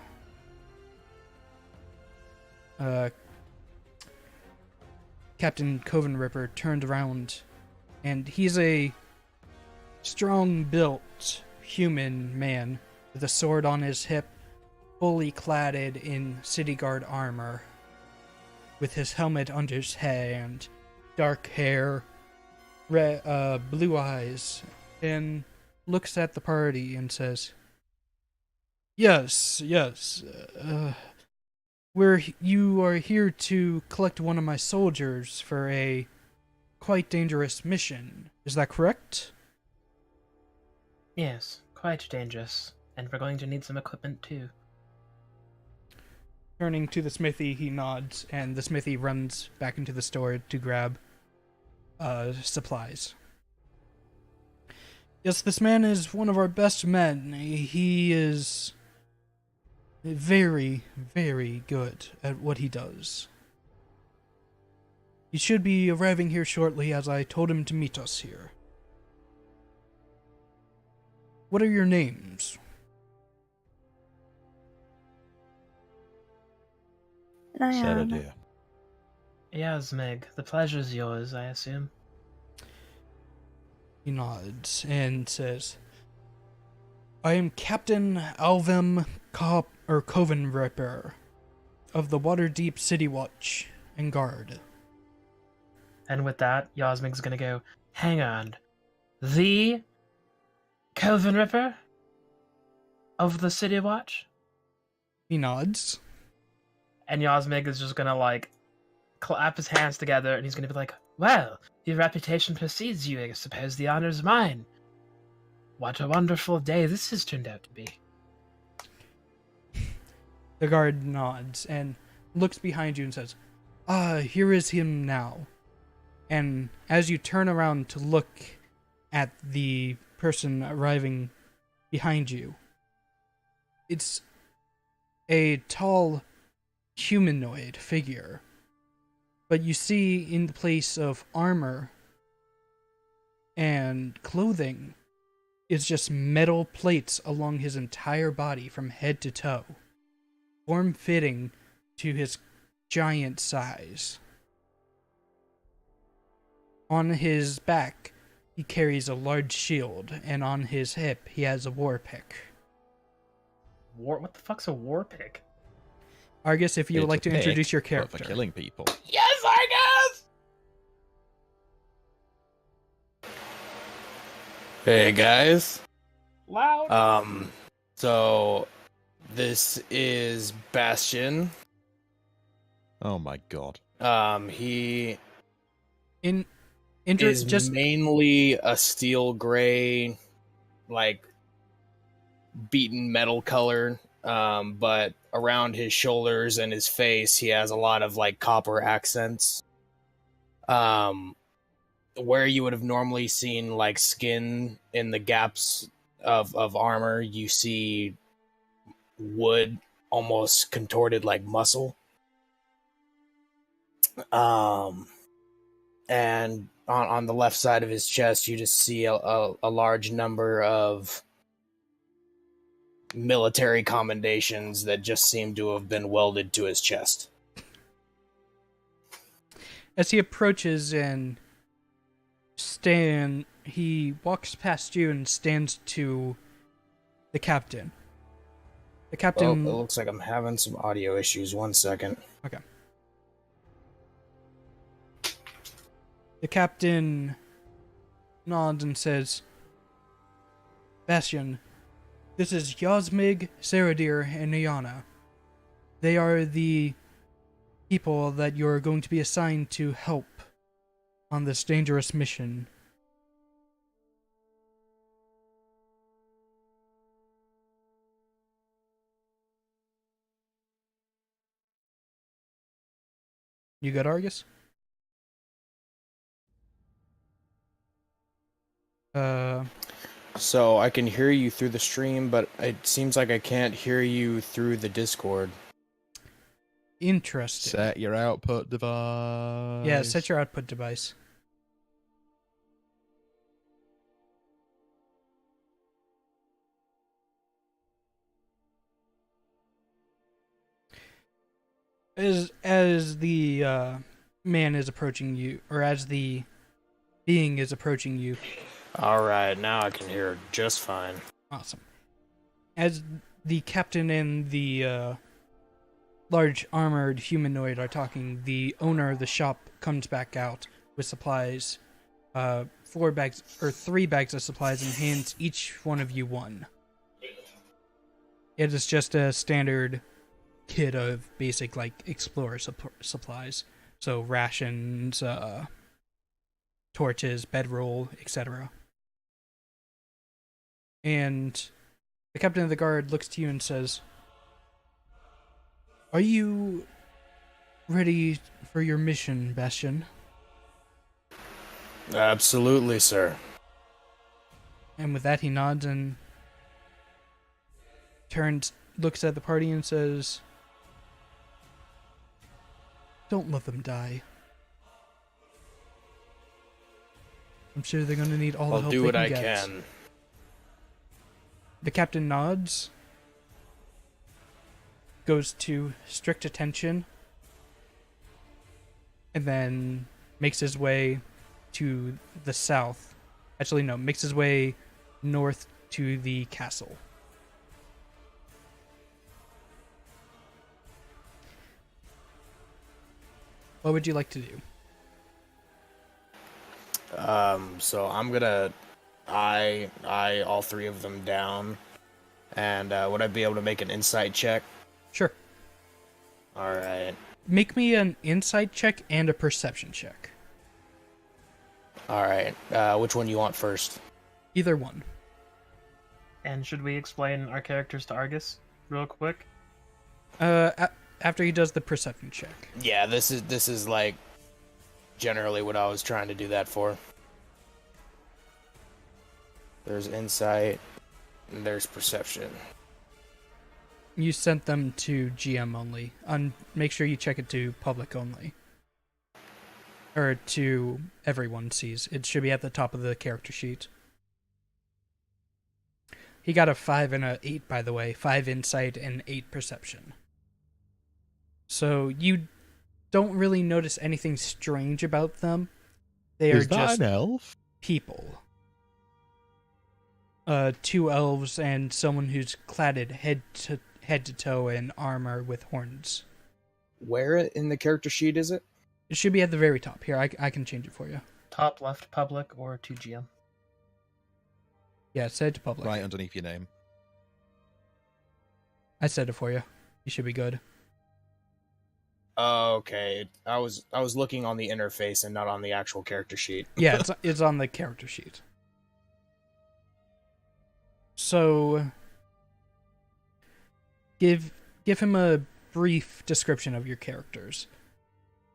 Captain Coven Ripper turned around, and he's a strong-built human man with a sword on his hip, fully cladded in city guard armor, with his helmet under his head, dark hair, blue eyes, and looks at the party and says, Yes. You are here to collect one of my soldiers for a quite dangerous mission. Is that correct?" Yes, quite dangerous. And we're going to need some equipment too. Turning to the smithy, he nods, and the smithy runs back into the store to grab supplies. "Yes, this man is one of our best men. He is very, very good at what he does. He should be arriving here shortly, as I told him to meet us here. What are your names?" Diana. Yasmig, the pleasure's yours, I assume. He nods and says, "I am Captain Alvem Coven Ripper of the Waterdeep City Watch and Guard." And with that, Yasmig's gonna go, "Hang on. The Coven Ripper of the City Watch?" He nods. And Yasmig is just gonna, like, clap his hands together, and he's gonna be like, "Well, your reputation precedes you. I suppose the honor's mine. What a wonderful day this has turned out to be." The guard nods, and looks behind you and says, here is him now. And as you turn around to look at the person arriving behind you, it's a tall humanoid figure. But you see, in the place of armor and clothing, is just metal plates along his entire body from head to toe, form-fitting to his giant size. On his back, he carries a large shield, and on his hip, he has a war pick. What the fuck's a war pick? Argus, if you would It's like to a pick, introduce your but character. for killing people. Yes, Argus! Hey guys. Loud. So this is Bastion. Oh my god. He Is is just mainly a steel gray, like beaten metal color. But around his shoulders and his face, he has a lot of like copper accents. Where you would have normally seen like skin in the gaps of armor, you see wood almost contorted like muscle. And on the left side of his chest, you just see a large number of military commendations that just seem to have been welded to his chest. as he approaches and he walks past you and stands to the captain. The captain. Well, it looks like I'm having some audio issues. 1 second. Okay. The captain nods and says, Bastion, this is Yasmig, Saradir, and Niana. They are the people that you're going to be assigned to help on this dangerous mission. You got Argus? So I can hear you through the stream, but it seems like I can't hear you through the Discord. Interesting. Set your output device. Yeah, set your output device. As the man is approaching you, or as the being is approaching you. Alright, now I can hear just fine. Awesome. As the captain and the large armored humanoid are talking, the owner of the shop comes back out with supplies, 3 bags of supplies, and hands each one of you one. It is just a standard kit of basic, like, explorer supplies. So rations, torches, bedroll, etc. And the captain of the guard looks to you and says, Are you ready for your mission, Bastion? Absolutely, sir. And with that, he nods and turns, looks at the party and says, Don't let them die. I'm sure they're going to need all the I'll help do they what can I get. can. The captain nods, goes to strict attention, and then makes his way to the south. Actually, no, makes his way north to the castle. What would you like to do? So I'm gonna eye all 3 of them down, and would I be able to make an insight check? Sure. Alright. Make me an insight check and a perception check. Alright. Which one you want first? Either one. And should we explain our characters to Argus real quick? At after he does the perception check. Yeah, this is like generally what I was trying to do that for. There's insight, and there's perception. You sent them to GM only. Make sure you check it to public only. Or to everyone sees. It should be at the top of the character sheet. He got a 5 and a 8, by the way. 5 insight and 8 perception. So you don't really notice anything strange about them. They are Is that just an elf? people. 2 elves and someone who's cladded head to toe in armor with horns. Where in the character sheet is it? It should be at the very top. Here, I can change it for you. Top left public or to GM. Yeah, set it to public. Right underneath your name. I said it for you. You should be good. Oh, okay. I was looking on the interface and not on the actual character sheet. Yeah, it's on the character sheet. So, give him a brief description of your characters.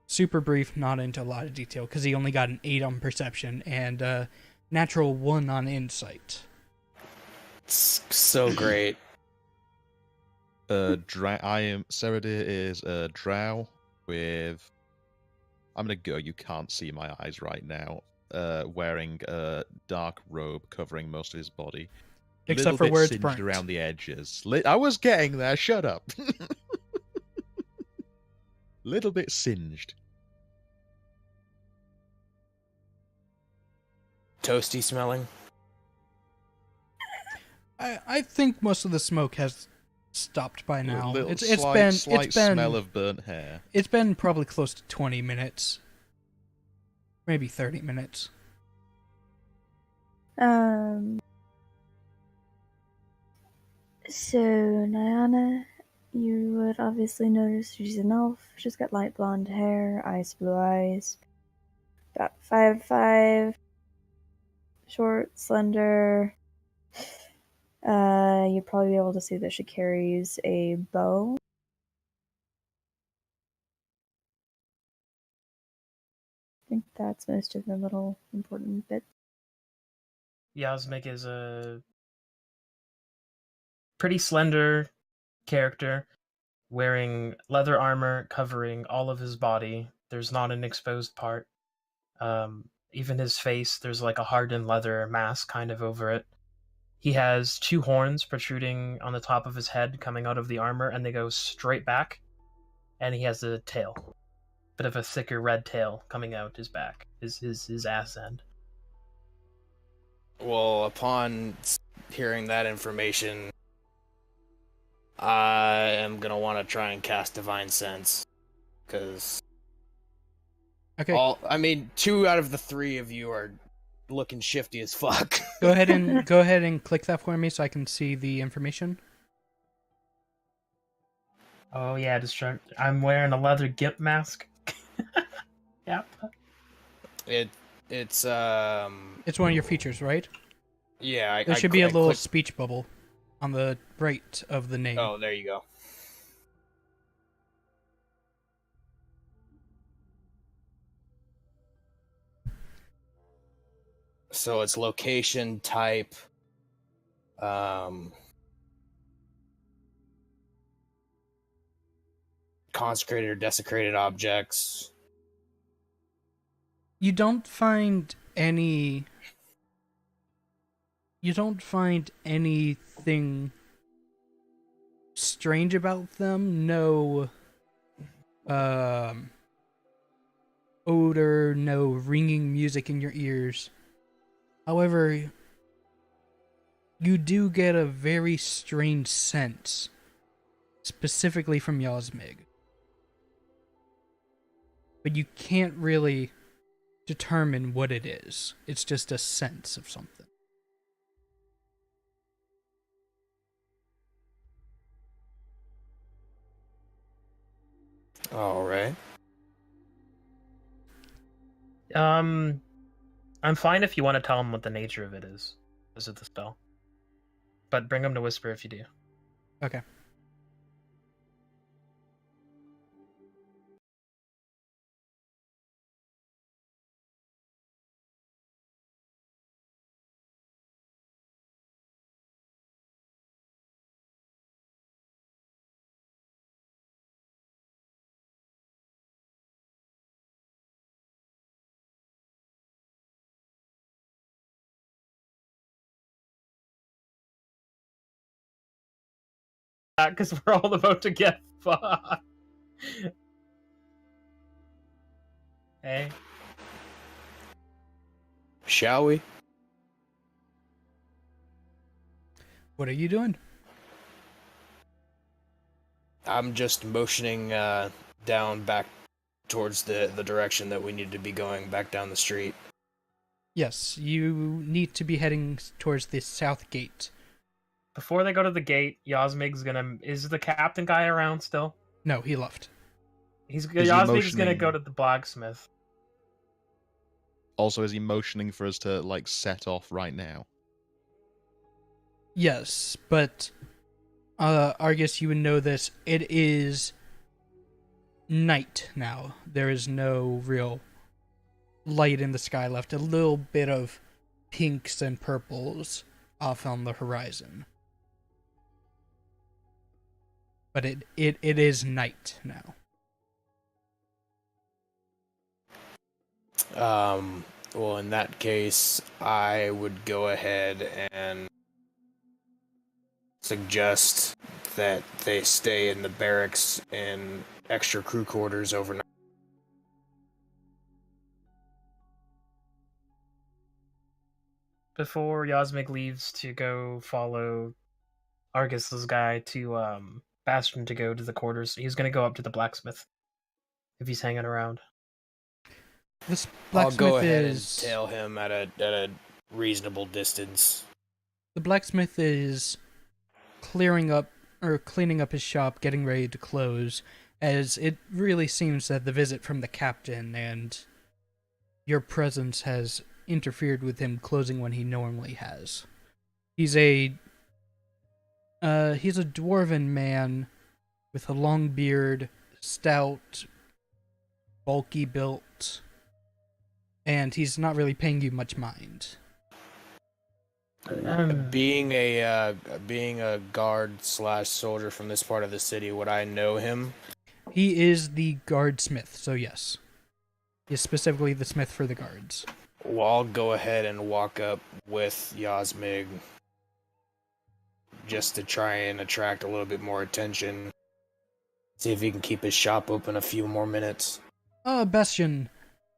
Super brief, not into a lot of detail, because he only got an 8 on perception and a natural 1 on insight. It's so great. Seredir is a drow with. I'm gonna go. You can't see my eyes right now. Wearing a dark robe covering most of his body. Except Little for bit where it's singed burnt. around the edges. I was getting there. Shut up. Little bit singed. Toasty smelling. I think most of the smoke has stopped by now. Little It's slight been smell of burnt hair. It's been probably close to 20 minutes. Maybe 30 minutes. So, Nyana, you would obviously notice she's an elf. She's got light blonde hair, ice blue eyes. About 5'5", short, slender. You'd probably be able to see that she carries a bow. I think that's most of the little important bits. Yasmik is a pretty slender character, wearing leather armor covering all of his body. There's not an exposed part. Even his face, there's like a hardened leather mask kind of over it. He has 2 horns protruding on the top of his head coming out of the armor, and they go straight back. And he has a tail. Bit of a thicker red tail coming out his back, his ass end. Well, upon hearing that information, I am gonna want to try and cast Divine Sense, because Okay. 2 out of the 3 of you are looking shifty as fuck. Go ahead and click that for me so I can see the information. Oh yeah, I'm wearing a leather gimp mask. Yep. It's It's one of your features, right? yeah. There should be a little speech bubble on the right of the name. Oh, there you go. So it's location, type, consecrated or desecrated objects. You don't find anything strange about them. No odor, no ringing music in your ears. However, you do get a very strange sense, specifically from Yasmig. But you can't really determine what it is. It's just a sense of something. All right. I'm fine if you want to tell him what the nature of it is. Is it the spell? But bring him to whisper if you do. Okay. because we're all about to get fucked. Hey, Shall we? What are you doing? I'm just motioning down back towards the direction that we need to be going, back down the street. Yes, you need to be heading towards the south gate. before they go to the gate, Yasmig's gonna. Is the captain guy around still? No, he left. Is he Yasmig's gonna motioning- go to the blacksmith. Also, is he motioning for us to like set off right now? Yes, but Argus, you would know this. It is night now. There is no real light in the sky left. A little bit of pinks and purples off on the horizon. But it is night now. Well, in that case, I would go ahead and suggest that they stay in the barracks in extra crew quarters overnight. Before Yasmig leaves to go follow Argus's guy to Bastion to go to the quarters, he's gonna go up to the blacksmith if he's hanging around. This I'll blacksmith go ahead is and tail him at a reasonable distance. the blacksmith is clearing up or cleaning up his shop, getting ready to close, as it really seems that the visit from the captain and your presence has interfered with him closing when he normally has. He's a dwarven man with a long beard, stout, bulky built, and he's not really paying you much mind. Being a guard / soldier from this part of the city, would I know him? He is the guardsmith, so yes. He is specifically the smith for the guards. Well, I'll go ahead and walk up with Yasmig just to try and attract a little bit more attention. See if he can keep his shop open a few more minutes. Bastion.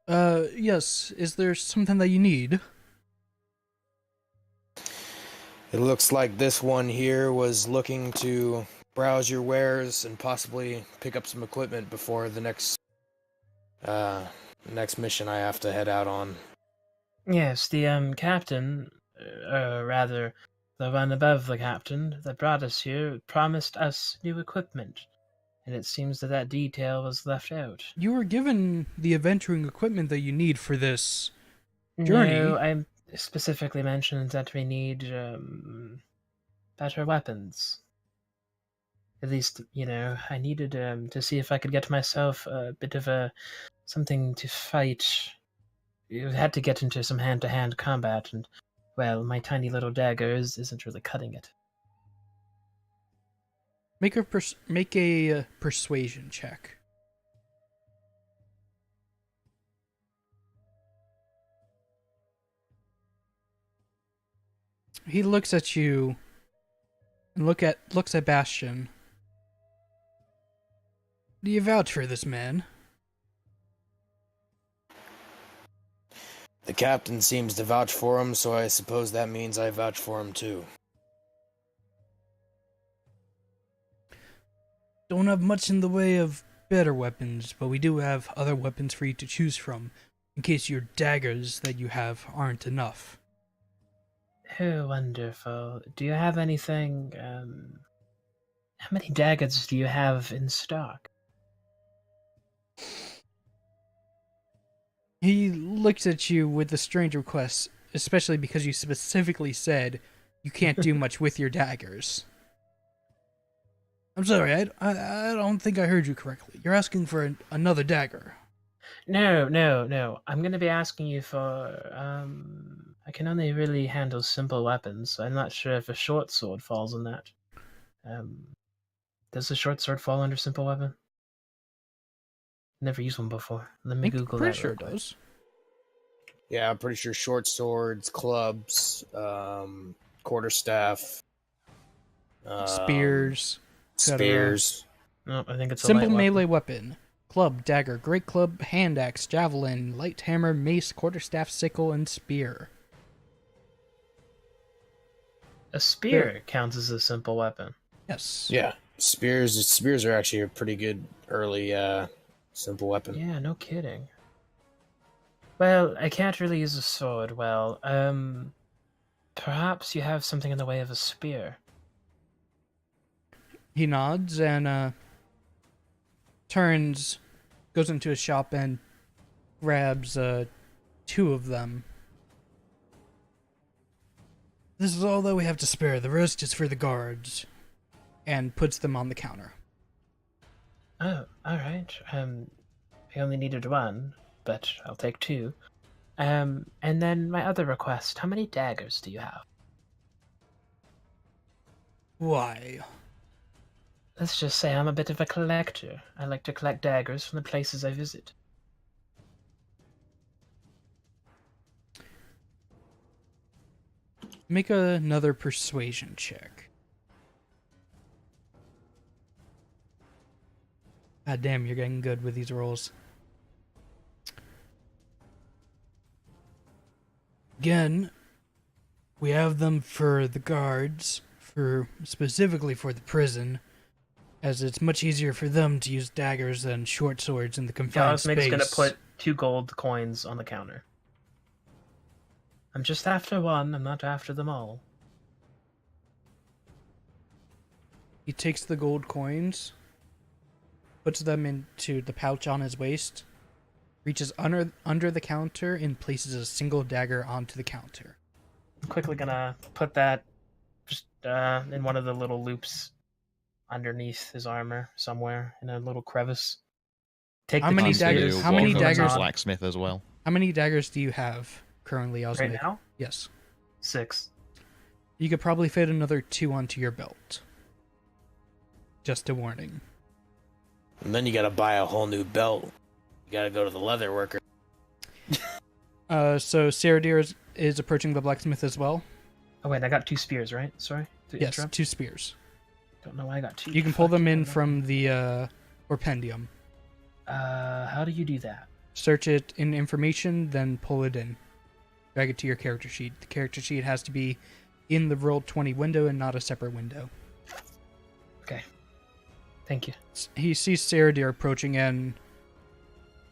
Yes, is there something that you need? It looks like this one here was looking to browse your wares and possibly pick up some equipment before the next mission I have to head out on. Yes, the captain, rather, the one above the captain that brought us here, promised us new equipment, and it seems that detail was left out. You were given the adventuring equipment that you need for this journey. No, I specifically mentioned that we need better weapons. At least, I needed to see if I could get myself a bit of something to fight. You had to get into some hand-to-hand combat, and, well, my tiny little dagger isn't really cutting it. Make a persuasion check. He looks at you and looks at Bastion. Do you vouch for this man? The captain seems to vouch for him, so I suppose that means I vouch for him too. Don't have much in the way of better weapons, but we do have other weapons for you to choose from, in case your daggers that you have aren't enough. Oh, wonderful. Do you have anything, how many daggers do you have in stock? He looks at you with a strange request, especially because you specifically said you can't do much with your daggers. I'm sorry, I don't think I heard you correctly. You're asking for another dagger. No. I'm going to be asking you for, I can only really handle simple weapons, so I'm not sure if a short sword falls in that. Does a short sword fall under simple weapon? Never used one before. Let me Google that. Pretty sure real it quick. does. Yeah, I'm pretty sure short swords, clubs, quarterstaff, Spears. Spears. No, I think it's a Simple light melee weapon. weapon. Club, dagger, great club, hand axe, javelin, light hammer, mace, quarterstaff, sickle, and spear. A spear counts as a simple weapon. Yes. Yeah, spears are actually a pretty good early simple weapon. Yeah, no kidding. Well, I can't really use a sword. Well, perhaps you have something in the way of a spear. He nods and turns, goes into his shop and grabs 2 of them. This is all that we have to spare. The rest is for the guards. And puts them on the counter. Oh, all right. I only needed 1, but I'll take 2. And then my other request: how many daggers do you have? Why? Let's just say I'm a bit of a collector. I like to collect daggers from the places I visit. Make another persuasion check. God damn, you're getting good with these rolls. Again, we have them for the guards, specifically for the prison, as it's much easier for them to use daggers than short swords in the confined Cosmic's space. gonna put 2 gold coins on the counter. I'm just after 1, I'm not after them all. He takes the gold coins, puts them into the pouch on his waist, reaches under the counter, and places a single dagger onto the counter. I'm quickly gonna put that just in one of the little loops underneath his armor somewhere in a little crevice. Take How the many 2 daggers- spears, how many give them a daggers- nod. Blacksmith as well. How many daggers do you have currently, Osmond? Right now? Yes. 6. You could probably fit another 2 onto your belt. Just a warning. And then you gotta buy a whole new belt. You gotta go to the leather worker. So Saradir is approaching the blacksmith as well. Oh wait, I got 2 spears, right? Sorry to Yes, interrupt. 2 spears. Don't know why I got 2. You can pull them in Fuck, from the Orpendium. how do you do that? Search it in information, then pull it in. Drag it to your character sheet. The character sheet has to be in the Roll20 window and not a separate window. Okay. Thank you. He sees Saradir approaching and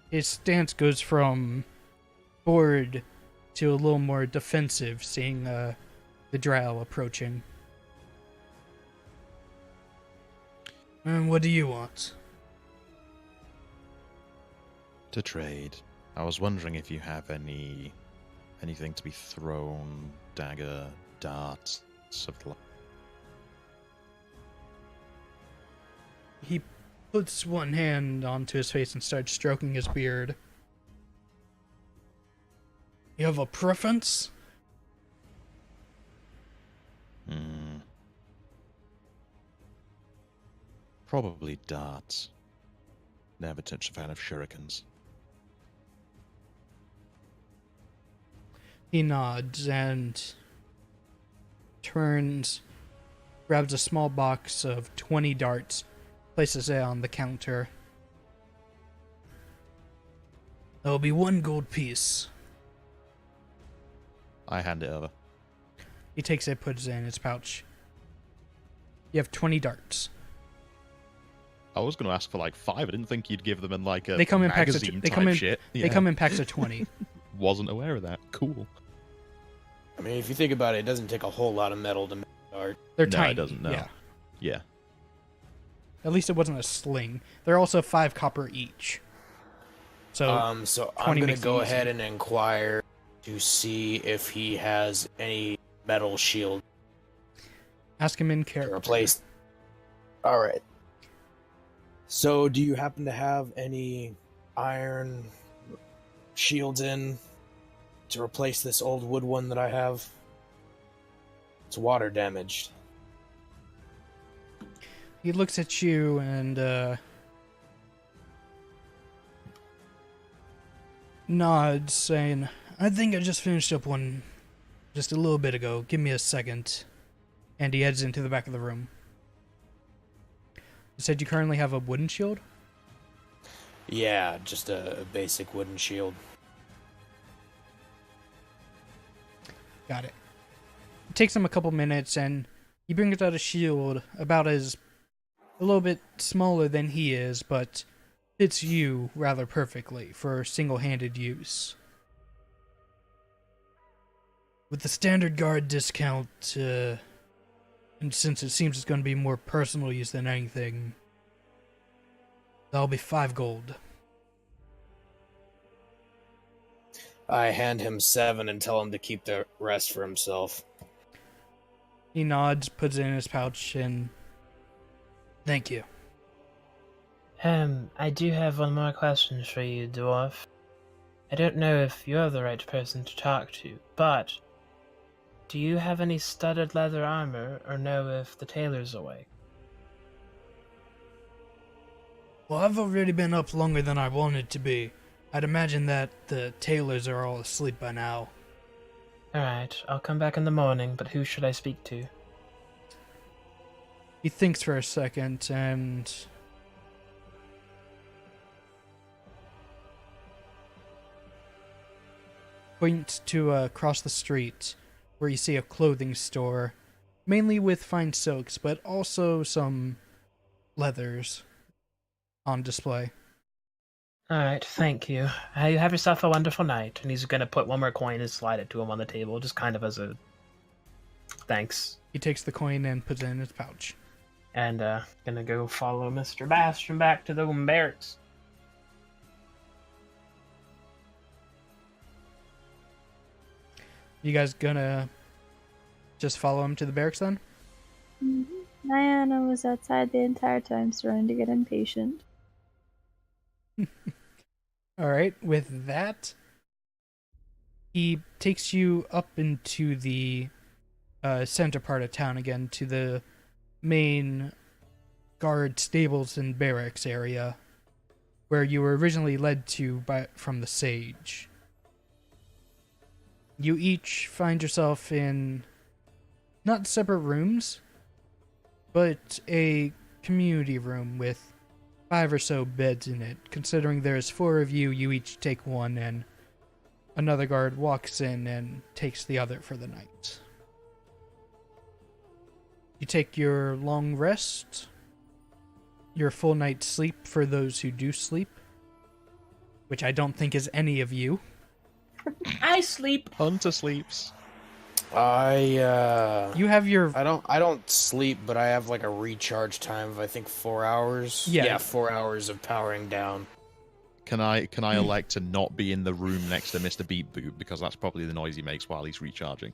his stance goes from bored to a little more defensive, seeing the drow approaching. And what do you want? To trade. I was wondering if you have anything to be thrown, dagger, darts, something like. He puts one hand onto his face and starts stroking his beard. You have a preference? Probably darts. Never such a fan of shurikens. He nods and turns, grabs a small box of 20 darts, places it on the counter. There'll be 1 gold piece. I hand it over. He takes it, puts it in his pouch. You have 20 darts. I was going to ask for like 5. I didn't think you'd give them in like a They come in packs of magazine they type come in shit. they Yeah. come in packs of 20. Wasn't aware of that. Cool. I mean, if you think about it, it doesn't take a whole lot of metal to make art. They're No, tiny. it doesn't, no. Yeah. Yeah. At least it wasn't a sling. They're also 5 copper each. So So 20 I'm gonna makes it go easy. ahead and inquire to see if he has any metal shield ask him in to character. replace. All right. So, do you happen to have any iron shields in to replace this old wood one that I have? It's water damaged. He looks at you and nods, saying, I think I just finished up one just a little bit ago. Give me a second. And he heads into the back of the room. You said you currently have a wooden shield? Yeah, just a basic wooden shield. Got it. It takes him a couple minutes, and he brings out a shield about as a little bit smaller than he is, but fits you rather perfectly for single-handed use. With the standard guard discount, and since it seems it's going to be more personal use than anything, that'll be 5 gold. I hand him 7 and tell him to keep the rest for himself. He nods, puts it in his pouch, and thank you. I do have one more question for you, Dwarf. I don't know if you're the right person to talk to, but do you have any studded leather armor, or know if the tailor's awake? Well, I've already been up longer than I wanted to be. I'd imagine that the tailors are all asleep by now. Alright, I'll come back in the morning, but who should I speak to? He thinks for a second and points to across the street where you see a clothing store, mainly with fine silks, but also some leathers on display. Alright, thank you. You have yourself a wonderful night. And he's gonna put one more coin and slide it to him on the table, just kind of as a thanks. He takes the coin and puts it in his pouch. And gonna go follow Mr. Bastion back to the barracks. You guys gonna just follow him to the barracks then? Diana was outside the entire time, starting to get impatient. Alright, with that, he takes you up into the center part of town again, to the main guard stables and barracks area, where you were originally led to from the sage. You each find yourself in not separate rooms, but a community room with 5 or so beds in it. Considering there's 4 of you, you each take one, and another guard walks in and takes the other for the night. You take your long rest, your full night's sleep for those who do sleep, which I don't think is any of you. I sleep. Hunter sleeps. You have your I don't sleep, but I have like a recharge time of I think 4 hours. Yeah. 4 hours of powering down. Can I elect to not be in the room next to Mr. Beat Boot, because that's probably the noise he makes while he's recharging.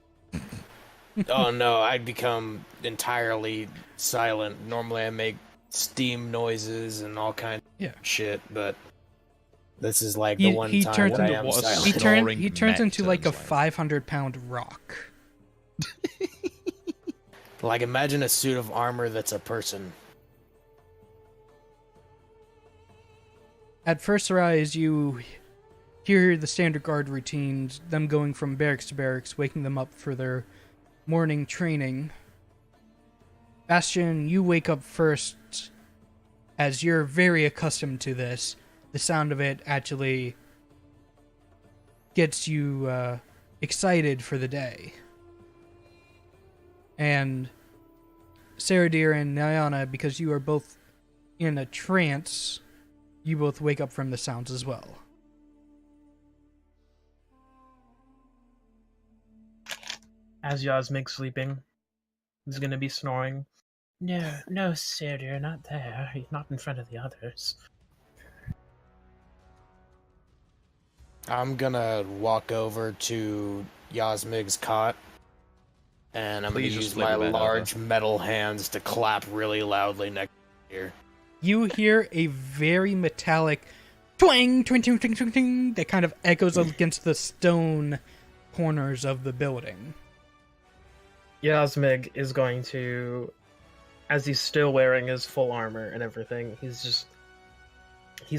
Oh no, I'd become entirely silent. Normally I make steam noises and all kinds of shit, but this is like the one time turns when I into am what a silent. he turns into like a turns like. 500-pound rock. Like imagine a suit of armor that's a person. At first rise, you hear the standard guard routines, them going from barracks to barracks, waking them up for their morning training. Bastion, you wake up first, as you're very accustomed to this. The sound of it actually gets you excited for the day. And Saradir and Nyana, because you are both in a trance, you both wake up from the sounds as well. As Yasmig's sleeping, he's gonna be snoring. No, sir, you're not there. You're not in front of the others. I'm gonna walk over to Yasmig's cot, and I'm Please gonna just use flip my the bed large metal hands to clap really loudly next to her. You hear a very metallic twang, twing, twing, twing, twing, twing, that kind of echoes against the stone corners of the building. Yasmig is going to, as he's still wearing his full armor and everything, he's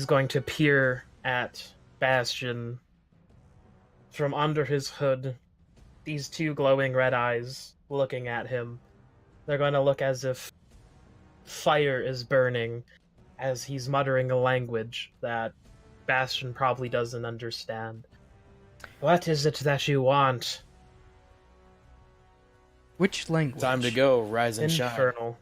going to peer at Bastion from under his hood. These 2 glowing red eyes looking at him. They're going to look as if fire is burning as he's muttering a language that Bastion probably doesn't understand. What is it that you want? Which language? Time to go, rise and shine. Infernal.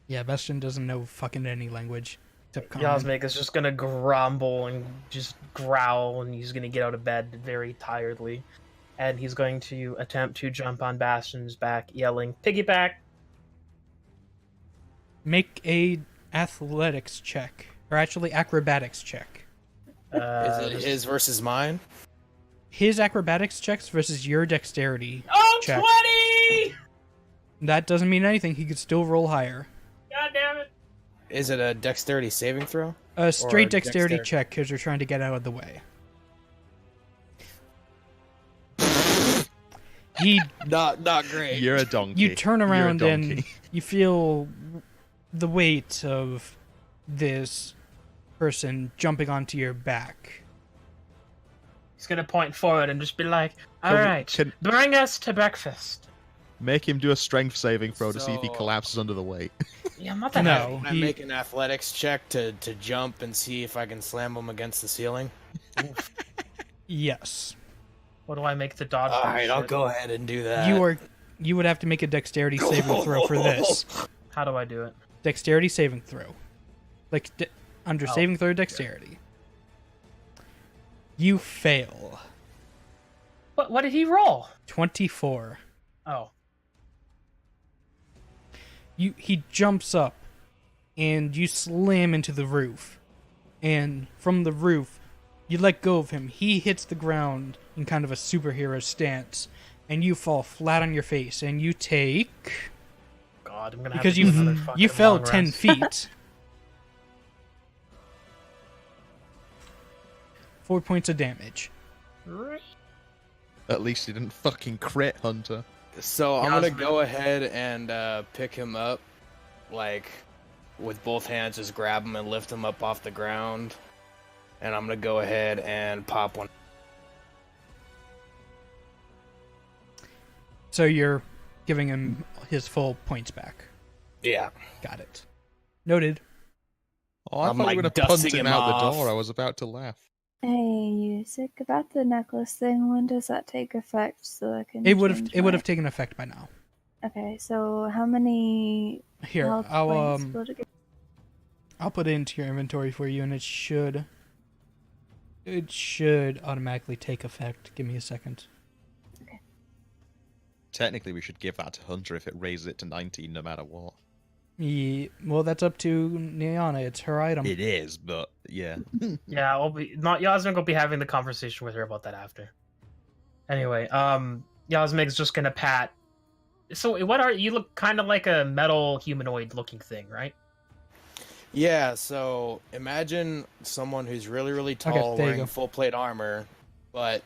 Yeah, Bastion doesn't know fucking any language except common. Yasmik is just gonna grumble and just growl, and he's gonna get out of bed very tiredly. And he's going to attempt to jump on Bastion's back, yelling, "Piggyback!" Make a athletics check, or actually acrobatics check. Is it his versus mine? His acrobatics checks versus your dexterity. Oh, check. 20! That doesn't mean anything. He could still roll higher. God damn it. Is it a dexterity saving throw? A straight Or dexterity dexter- check because you're trying to get out of the way. He, Not great. You're a donkey. you turn You're a around donkey. and you feel the weight of this person jumping onto your back. He's gonna point forward and just be like, Can we- "Alright, can- bring us to breakfast." Make him do a strength saving throw to see if he So- collapses under the weight. Yeah, I'm not that No. heavy. Can I he- make an athletics check to jump and see if I can slam him against the ceiling? Yes. What do I make the dodge? All for right, I'll shit? go ahead and do that. You would have to make a dexterity saving throw for this. How do I do it? Dexterity saving throw. Like, under Oh, saving throw dexterity. You fail. What did he roll? 24. Oh. He jumps up, and you slam into the roof. And from the roof, you let go of him. He hits the ground in kind of a superhero stance, and you fall flat on your face, and you take... God, I'm gonna have Because to do another fucking you fell long 10 rest. feet. 4 points of damage. At least he didn't fucking crit, Hunter. So I'm gonna Yasmin. go ahead and pick him up, like with both hands, just grab him and lift him up off the ground, and I'm gonna go ahead and pop one. So you're giving him his full points back. Yeah, Got it. Noted. Oh, I I'm, thought like, you were going to punt dusting him him out off. the door. I was about to laugh. Hey, Yusik, about the necklace thing, when does that take effect so I can It would have change taken effect by now. my... Okay, so how many Here, health I'll points would it give? I'll put it into your inventory for you, and it should automatically take effect. Give me a second. Technically, we should give that to Hunter if it raises it to 19 no matter what. Yeah, well, that's up to Niana. It's her item. It is, but yeah. Yeah, Yasmik will be having the conversation with her about that after. Anyway, Yasmik's just gonna pat. So what are you? Look kind of like a metal humanoid looking thing, right? yeah. So imagine someone who's really, really tall, there you wearing go. full plate armor, but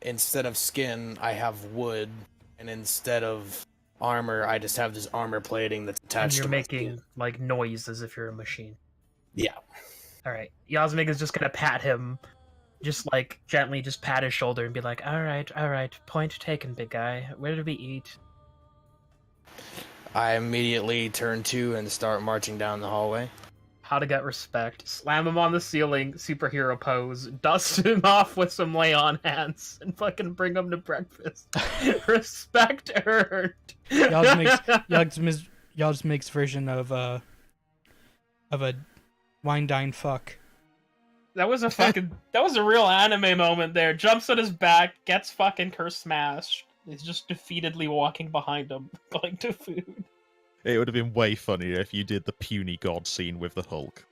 instead of skin, I have wood, and instead of armor, I just have this armor plating that's And attached you're to my making skin. like noise as if you're a machine. Yeah. All right, Yasmik is just gonna pat him, just like gently, just pat his shoulder and be like, all right, point taken, big guy. Where did we eat?" I immediately turn to and start marching down the hallway. How to get respect. Slam him on the ceiling, superhero pose, dust him off with some lay on hands, and fucking bring him to breakfast. Respect earned. Yasmik's version of a wine dine fuck. That was a real anime moment there. Jumps on his back, gets fucking curse smashed. He's just defeatedly walking behind him, going to food. It would have been way funnier if you did the puny god scene with the Hulk.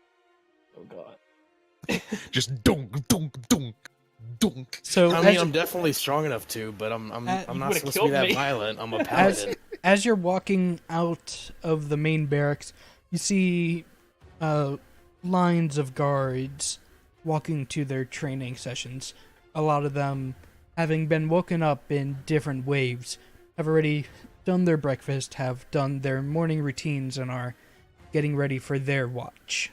Oh god. Just dunk, dunk, dunk, dunk. So I mean, I'm definitely strong enough to, but I'm you not would've supposed to killed be that me. violent. I'm a as paladin. as you're walking out of the main barracks, you see lines of guards walking to their training sessions. A lot of them, having been woken up in different waves, have already done their breakfast, have done their morning routines, and are getting ready for their watch.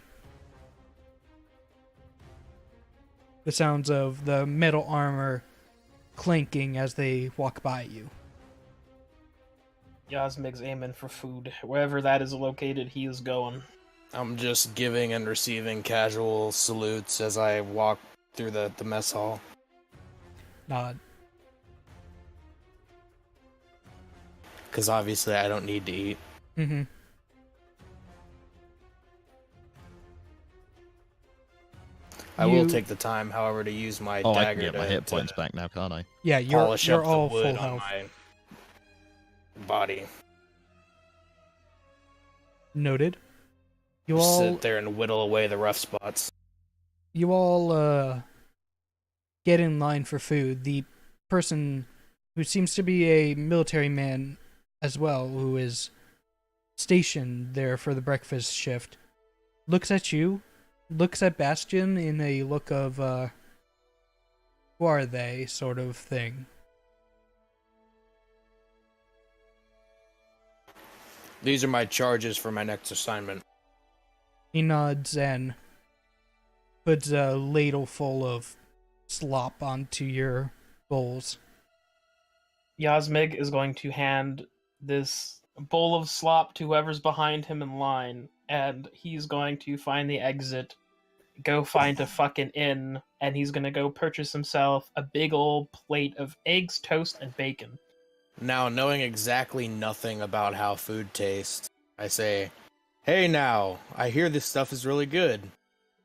The sounds of the metal armor clanking as they walk by you. Yasmig's aiming for food. Wherever that is located, he is going. I'm just giving and receiving casual salutes as I walk through the mess hall. Nod. Because obviously I don't need to eat. Mm-hmm. I will take the time, however, to use my Oh, I dagger can get my to hit points back now, can't I? Yeah, you're polish up the all wood full on health. my body. Noted. You Just all sit there and whittle away the rough spots. get in line for food. The person who seems to be a military man as well, who is stationed there for the breakfast shift, looks at you, looks at Bastion in a look of, who are they sort of thing. These are my charges for my next assignment. He nods and puts a ladle full of slop onto your bowls. Yasmig is going to hand this bowl of slop to whoever's behind him in line, and he's going to find the exit, go find a fucking inn, and he's gonna go purchase himself a big old plate of eggs, toast, and bacon. Now, knowing exactly nothing about how food tastes, I say, "Hey now, I hear this stuff is really good."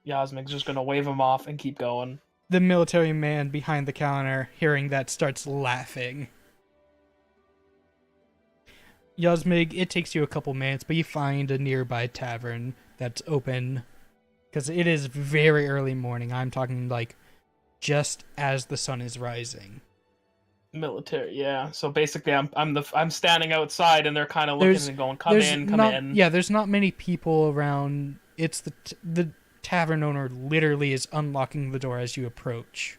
Yasmig's just gonna wave him off and keep going. The military man behind the counter, hearing that, starts laughing. Yasmig, it takes you a couple minutes, but you find a nearby tavern that's open, because it is very early morning. I'm talking like just as the sun is rising. Military, yeah. So basically, I'm standing outside, and they're kind of looking and going, "Come in." Yeah, there's not many people around. It's the tavern owner literally is unlocking the door as you approach.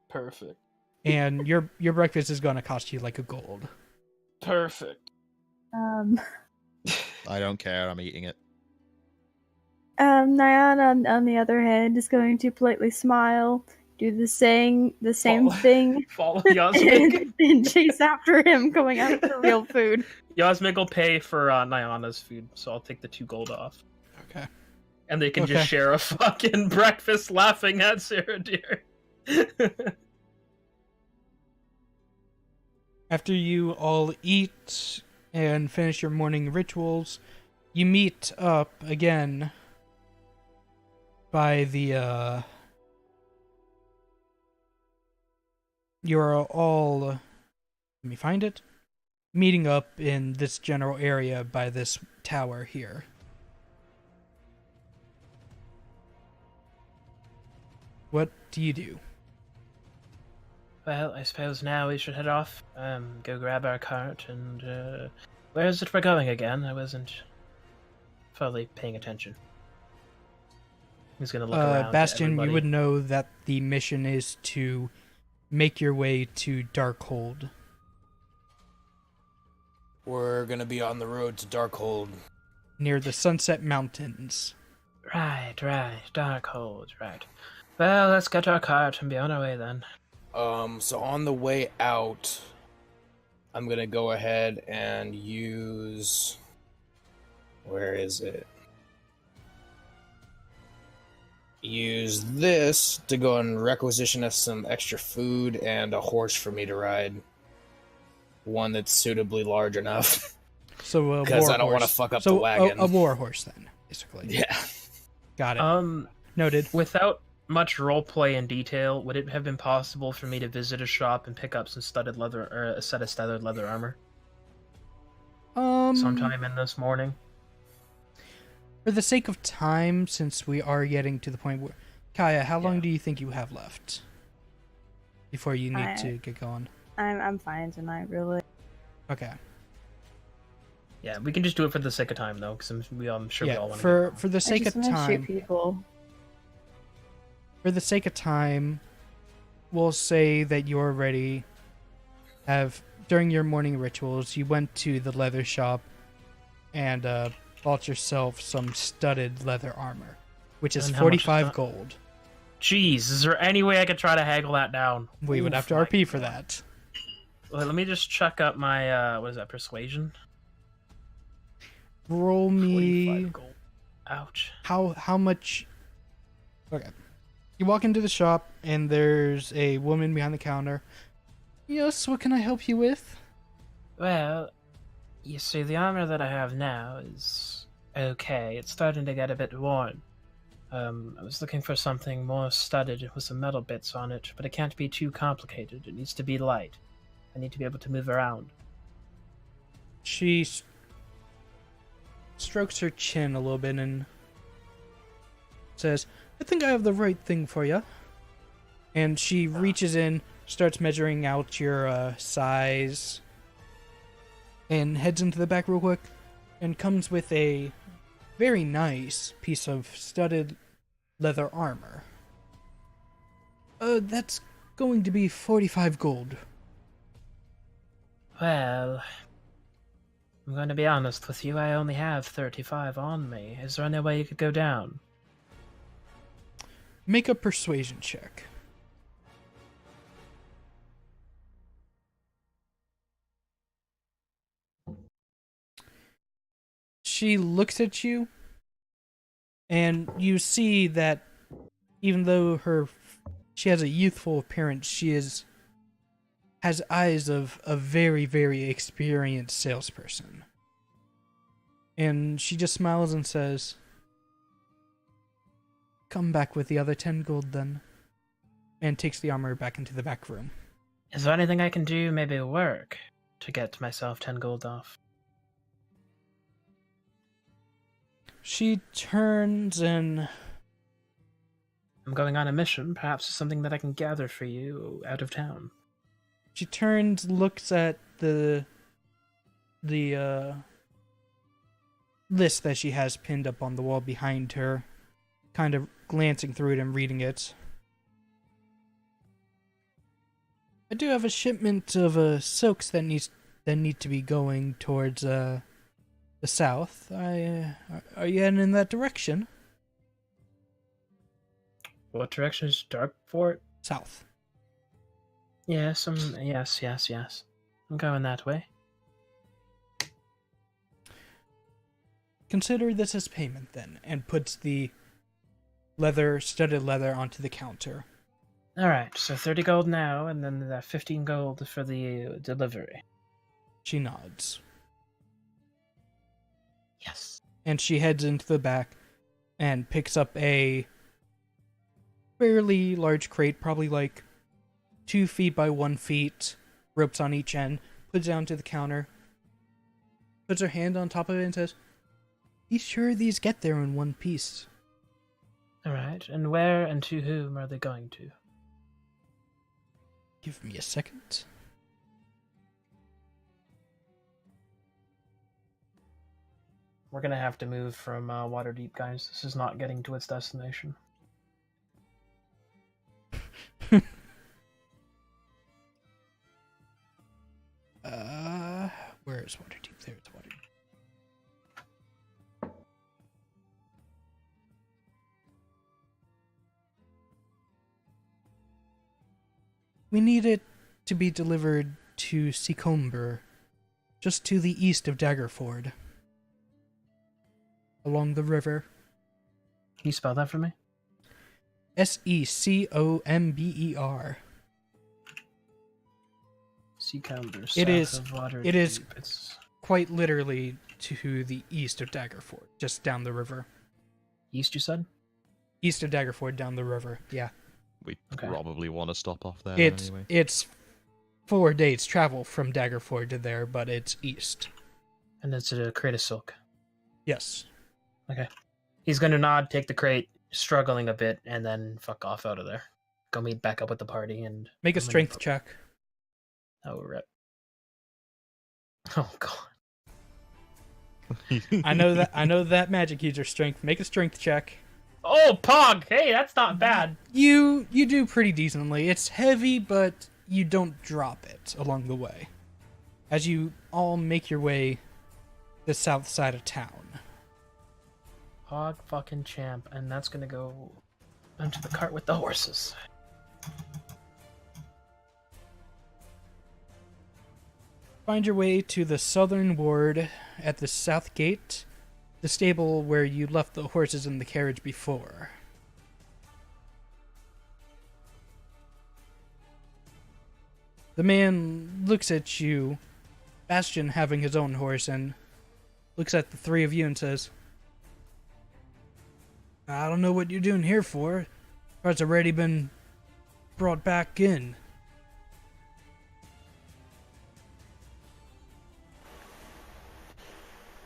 Perfect. And your breakfast is gonna cost you like a gold. Perfect. I don't care, I'm eating it. Nyan, on the other hand, is going to politely smile, do the same thing, Follow Yasmig. and chase after him, going after real food. Yasmig will pay for Nyana's food, so I'll take the 2 gold off. Okay. And they can Okay. just share a fucking breakfast laughing at Sarah Deer. After you all eat and finish your morning rituals, you meet up again by the, you're all, let me find it, meeting up in this general area by this tower here. What do you do? Well, I suppose now we should head off, go grab our cart, and, where is it we're going again? I wasn't fully paying attention. He's gonna look around at Bastion, you everybody. would know that the mission is to make your way to Darkhold. We're gonna be on the road to Darkhold. Near the Sunset Mountains. Right, Darkhold, right. Well, let's get our cart and be on our way then. So on the way out, I'm gonna go ahead and use... Where is it? Use this to go and requisition us some extra food and a horse for me to ride. One that's suitably large enough. So a Because war I don't want to horse. fuck up So the wagon. a war horse then, basically. Yeah. Got it. Noted. Without much roleplay in detail, would it have been possible for me to visit a shop and pick up some studded leather, or a set of studded leather armor sometime in this morning? For the sake of time, since we are getting to the point where... Kaya, how long do you think you have left before you need to get going? I'm fine tonight, really. Okay. Yeah, we can just do it for the sake of time, though, because I'm sure we all Yeah, want to. for the sake I just of wanna shoot time... people. For the sake of time, we'll say that you already have, during your morning rituals, you went to the leather shop and bought yourself some studded leather armor, which is And how much is 45 that? gold. Jeez, is there any way I could try to haggle that down? We would have to my RP for God. that. Well, let me just check up my, what is that, persuasion? Roll me 45 gold. Ouch. how much. Okay. You walk into the shop and there's a woman behind the counter. Yes, what can I help you with? Well, you see, the armor that I have now is okay. It's starting to get a bit worn. I was looking for something more studded with some metal bits on it, but it can't be too complicated. It needs to be light. I need to be able to move around. She strokes her chin a little bit and says, I think I have the right thing for you. And she reaches in, starts measuring out your size, and heads into the back real quick, and comes with a very nice piece of studded leather armor. That's going to be 45 gold. Well, I'm going to be honest with you. I only have 35 on me. Is there any way you could go down? Make a persuasion check. She looks at you, and you see that even though she has a youthful appearance, she has eyes of a very, very experienced salesperson. And she just smiles and says, come back with the other 10 gold then. And takes the armor back into the back room. Is there anything I can do, maybe work, to get myself 10 gold off? She turns and... I'm going on a mission. Perhaps it's something that I can gather for you out of town. She turns, looks at the list that she has pinned up on the wall behind her, kind of glancing through it and reading it. I do have a shipment of silks that need to be going towards the south. Are you heading in that direction? What direction is Dark Fort? South. Yes, yes. I'm going that way. Consider this as payment then, and puts the studded leather onto the counter. Alright, so 30 gold now, and then 15 gold for the delivery. She nods. Yes. And she heads into the back and picks up a fairly large crate, probably like 2 feet by 1 feet, ropes on each end, puts it down to the counter, puts her hand on top of it and says, be sure these get there in one piece. Alright, and where and to whom are they going to? Give me a second. We're gonna have to move from Waterdeep, guys. This is not getting to its destination. Where is Waterdeep? There's Waterdeep. We need it to be delivered to Secomber, just to the east of Daggerford. Along the river. Can you spell that for me? Secomber. Secomber, south It is. of Waterdeep. It is It's quite literally to the east of Daggerford, just down the river. east, you said? East of Daggerford, down the river. Yeah. We Okay. probably want to stop off there It's anyway. it's 4 days travel from Daggerford to there, but it's east. And it's a crate of silk. Yes. Okay. He's gonna nod, take the crate, struggling a bit, and then fuck off out of there. Go meet back up with the party and Make a I'm gonna strength go- check. Oh rip. Oh god. I know that magic user strength. Make a strength check. Oh Pog! Hey, that's not bad. You do pretty decently. It's heavy, but you don't drop it along the way. As you all make your way the south side of town. Pog fucking champ, and that's gonna go onto the cart with the horses. Find your way to the southern ward at the south gate, the stable where you left the horses in the carriage before. The man looks at you, Bastion having his own horse, and looks at the three of you and says, I don't know what you're doing here for. Cart's already been brought back in.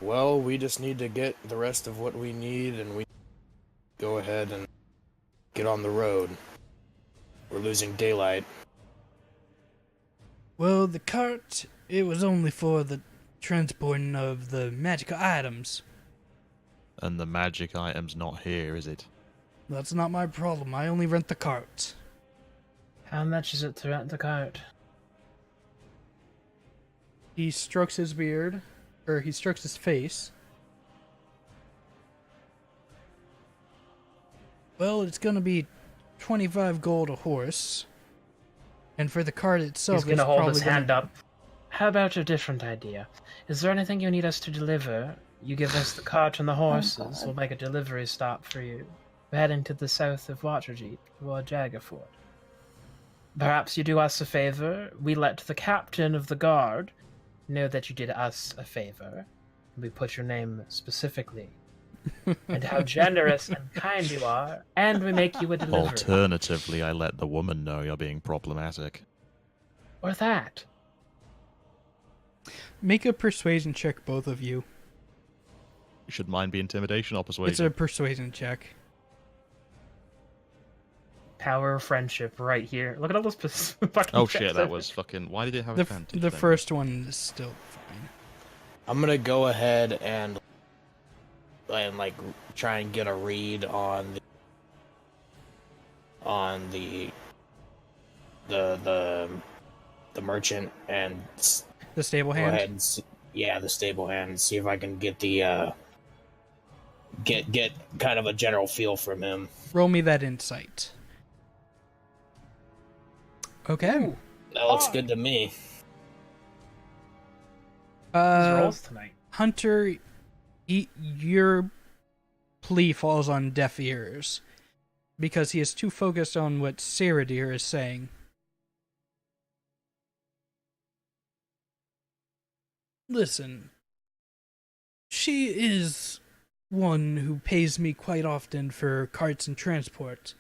Well, we just need to get the rest of what we need, and we go ahead and get on the road. We're losing daylight. Well, the cart, it was only for the transporting of the magical items. And the magic item's not here, is it? That's not my problem. I only rent the cart. How much is it to rent the cart? He strokes his beard, or he strokes his face. Well, it's gonna be 25 gold a horse. And for the cart itself, He's gonna it's hold probably his hand up. How about a different idea? Is there anything you need us to deliver? You give us the cart and the horses. We'll make a delivery stop for you. We're heading to the south of Waterdeep, toward Jaggerford. Perhaps you do us a favor. We let the captain of the guard know that you did us a favor. We put your name specifically. And how generous and kind you are. And we make you a delivery. Alternatively, I let the woman know you're being problematic. Or that. Make a persuasion check, both of you. Should mine be intimidation or persuasion? It's a persuasion check. Power of friendship right here. Look at all those fucking Oh checks shit, that over. was fucking... Why did it have The, advantage the then? first one is still fine. I'm gonna go ahead and like try and get a read on the merchant and The stable go hand? ahead and the stable hand, and see if I can get the get kind of a general feel from him. Roll me that insight. Okay. That looks good to me. These rolls tonight. Hunter, your plea falls on deaf ears because he is too focused on what Saradir is saying. Listen, she is one who pays me quite often for carts and transport,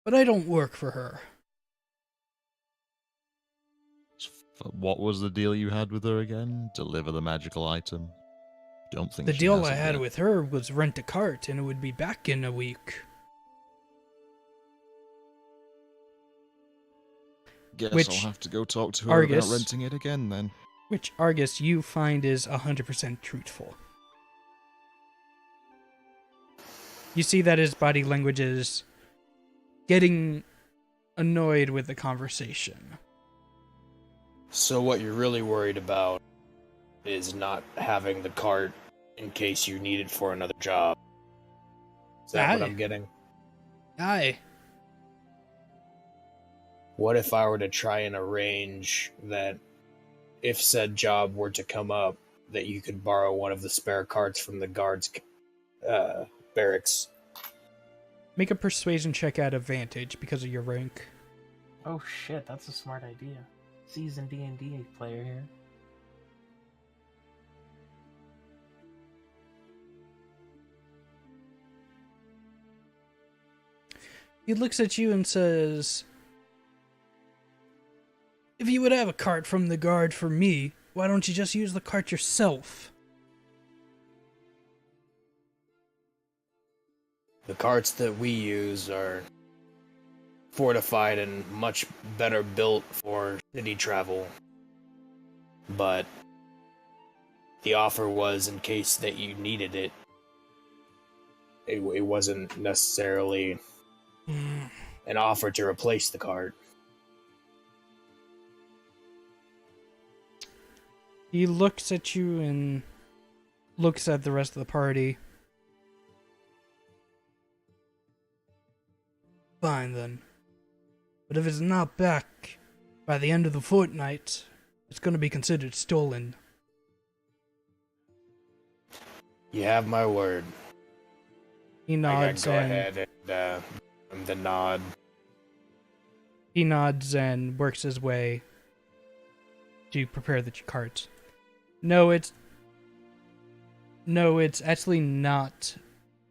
but I don't work for her. What was the deal you had with her again? Deliver the magical item? Don't think The she deal has I it had yet. with her was rent a cart and it would be back in a week. Guess which I'll have to go talk to her Argus- about renting it again then. Which, Argus, you find is 100% truthful. You see that his body language is getting annoyed with the conversation. So what you're really worried about is not having the cart in case you need it for another job. Is that what Aye. I'm getting? Aye. What if I were to try and arrange that if said job were to come up, that you could borrow one of the spare carts from the guards' barracks? Make a persuasion check at advantage because of your rank. Oh shit, that's a smart idea. Seasoned D&D player here. He looks at you and says, if you would have a cart from the guard for me, why don't you just use the cart yourself? The carts that we use are fortified and much better built for city travel. But the offer was in case that you needed it. It wasn't necessarily an offer to replace the cart. He looks at you and looks at the rest of the party. Fine then. But if it's not back by the end of the fortnight, it's going to be considered stolen. You have my word. He I nods gotta go and ahead and give him the nod. he nods and works his way to prepare the cart. No, it's actually not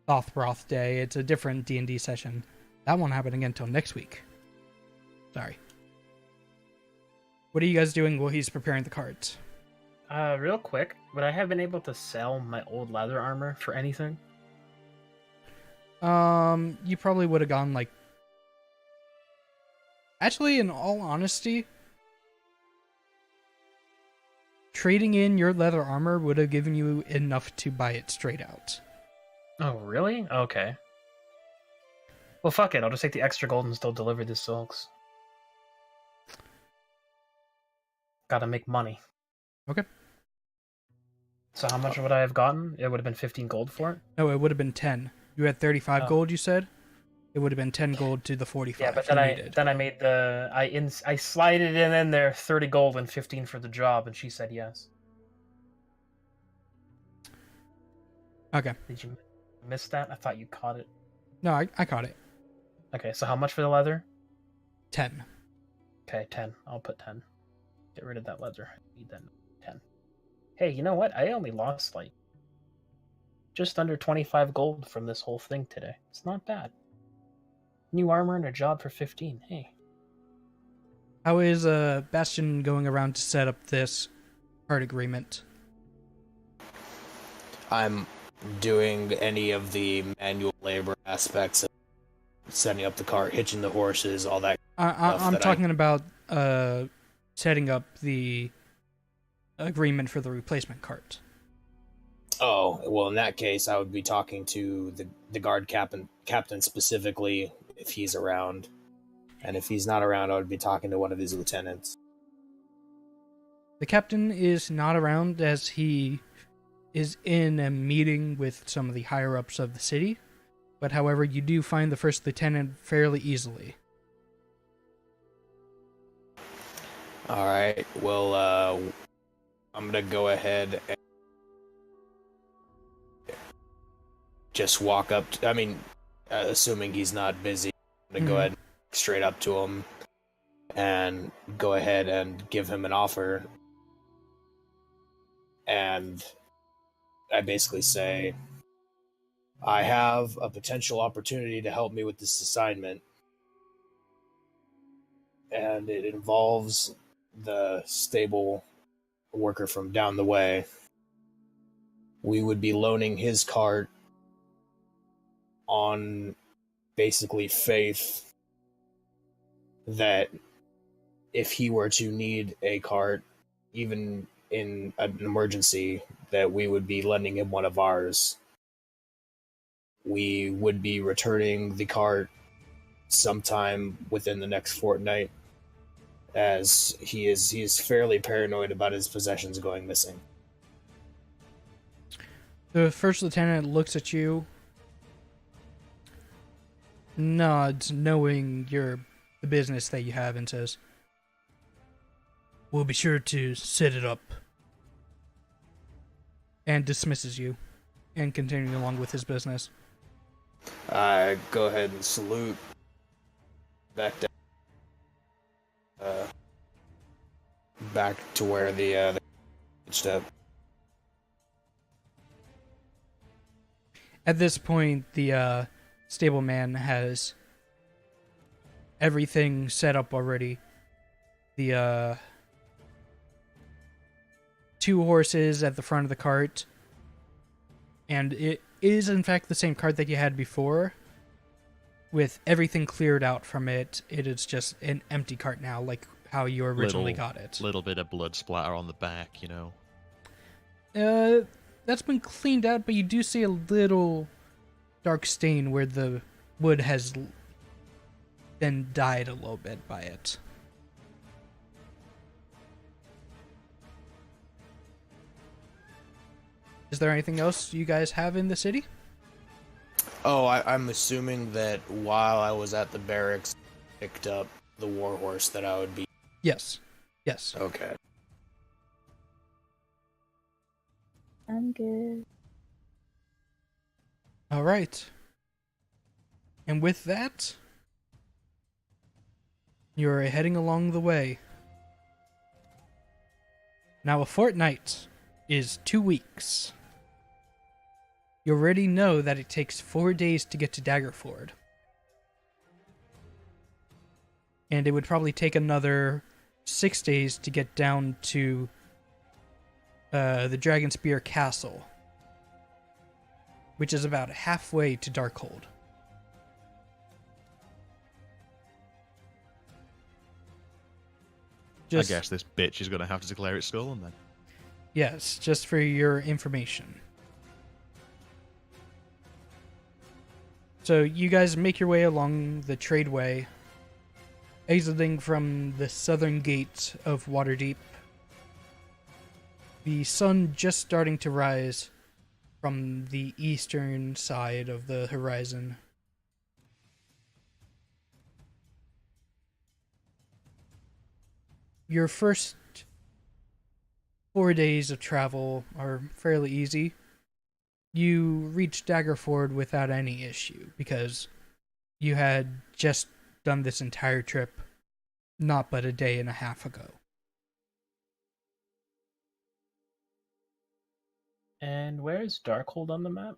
Thothroth Day. It's a different D&D session. That won't happen again until next week. Sorry. What are you guys doing while he's preparing the carts? Real quick, would I have been able to sell my old leather armor for anything? You probably would have gone like... Actually, in all honesty, trading in your leather armor would have given you enough to buy it straight out. Oh, really? Okay. Well, fuck it. I'll just take the extra gold and still deliver the silks. Gotta make money. Okay. So how much would I have gotten? It would have been 15 gold for it? No, it would have been 10. You had 35 Oh. gold, you said? It would have been 10 gold to the 45 Yeah, but you then needed. I made the... I slided in there 30 gold and 15 for the job, and she said yes. Okay. Did you miss that? I thought you caught it. No, I caught it. Okay, so how much for the leather? 10. Okay, 10. I'll put 10. Get rid of that leather. I need that 10. Hey, you know what? I only lost, like, just under 25 gold from this whole thing today. It's not bad. New armor and a job for 15. Hey. How is Bastion going around to set up this cart agreement? I'm doing any of the manual labor aspects of setting up the cart, hitching the horses, all that. I'm that talking about setting up the agreement for the replacement cart. Oh, well, in that case, I would be talking to the guard captain specifically if he's around. And if he's not around, I would be talking to one of his lieutenants. The captain is not around as he is in a meeting with some of the higher-ups of the city. But however, you do find the first lieutenant fairly easily. All right. Well, I'm going to go ahead and just walk up. Assuming he's not busy, I'm going to go ahead and straight up to him and go ahead and give him an offer. And I basically say, I have a potential opportunity to help me with this assignment. And it involves the stable worker from down the way. We would be loaning his cart on basically faith that if he were to need a cart, even in an emergency, that we would be lending him one of ours. We would be returning the cart sometime within the next fortnight, as he is fairly paranoid about his possessions going missing. The first lieutenant looks at you, nods, knowing the business that you have, and says, "We'll be sure to set it up," and dismisses you, and continuing along with his business. I go ahead and salute back down, back to where the step. At this point, the stableman has everything set up already. The 2 horses at the front of the cart, and it is in fact the same cart that you had before, with everything cleared out from it. It is just an empty cart now, like how you originally got it. Little bit of blood splatter on the back, you know. That's been cleaned out, but you do see a little dark stain where the wood has been dyed a little bit by it. Is there anything else you guys have in the city? Oh, I'm assuming that while I was at the barracks, picked up the warhorse that I would be. Yes. Yes. Okay. I'm good. All right. And with that, you're heading along the way. Now, a fortnight is 2 weeks. You already know that it takes 4 days to get to Daggerford. And it would probably take another 6 days to get down to the Dragonspear Castle, which is about halfway to Darkhold. I guess this bitch is going to have to declare its stolen then. Yes, just for your information. So you guys make your way along the tradeway, exiting from the southern gate of Waterdeep. The sun just starting to rise from the eastern side of the horizon. Your first 4 days of travel are fairly easy. You reach Daggerford without any issue because you had just done this entire trip not but a day and a half ago. And where's Darkhold on the map?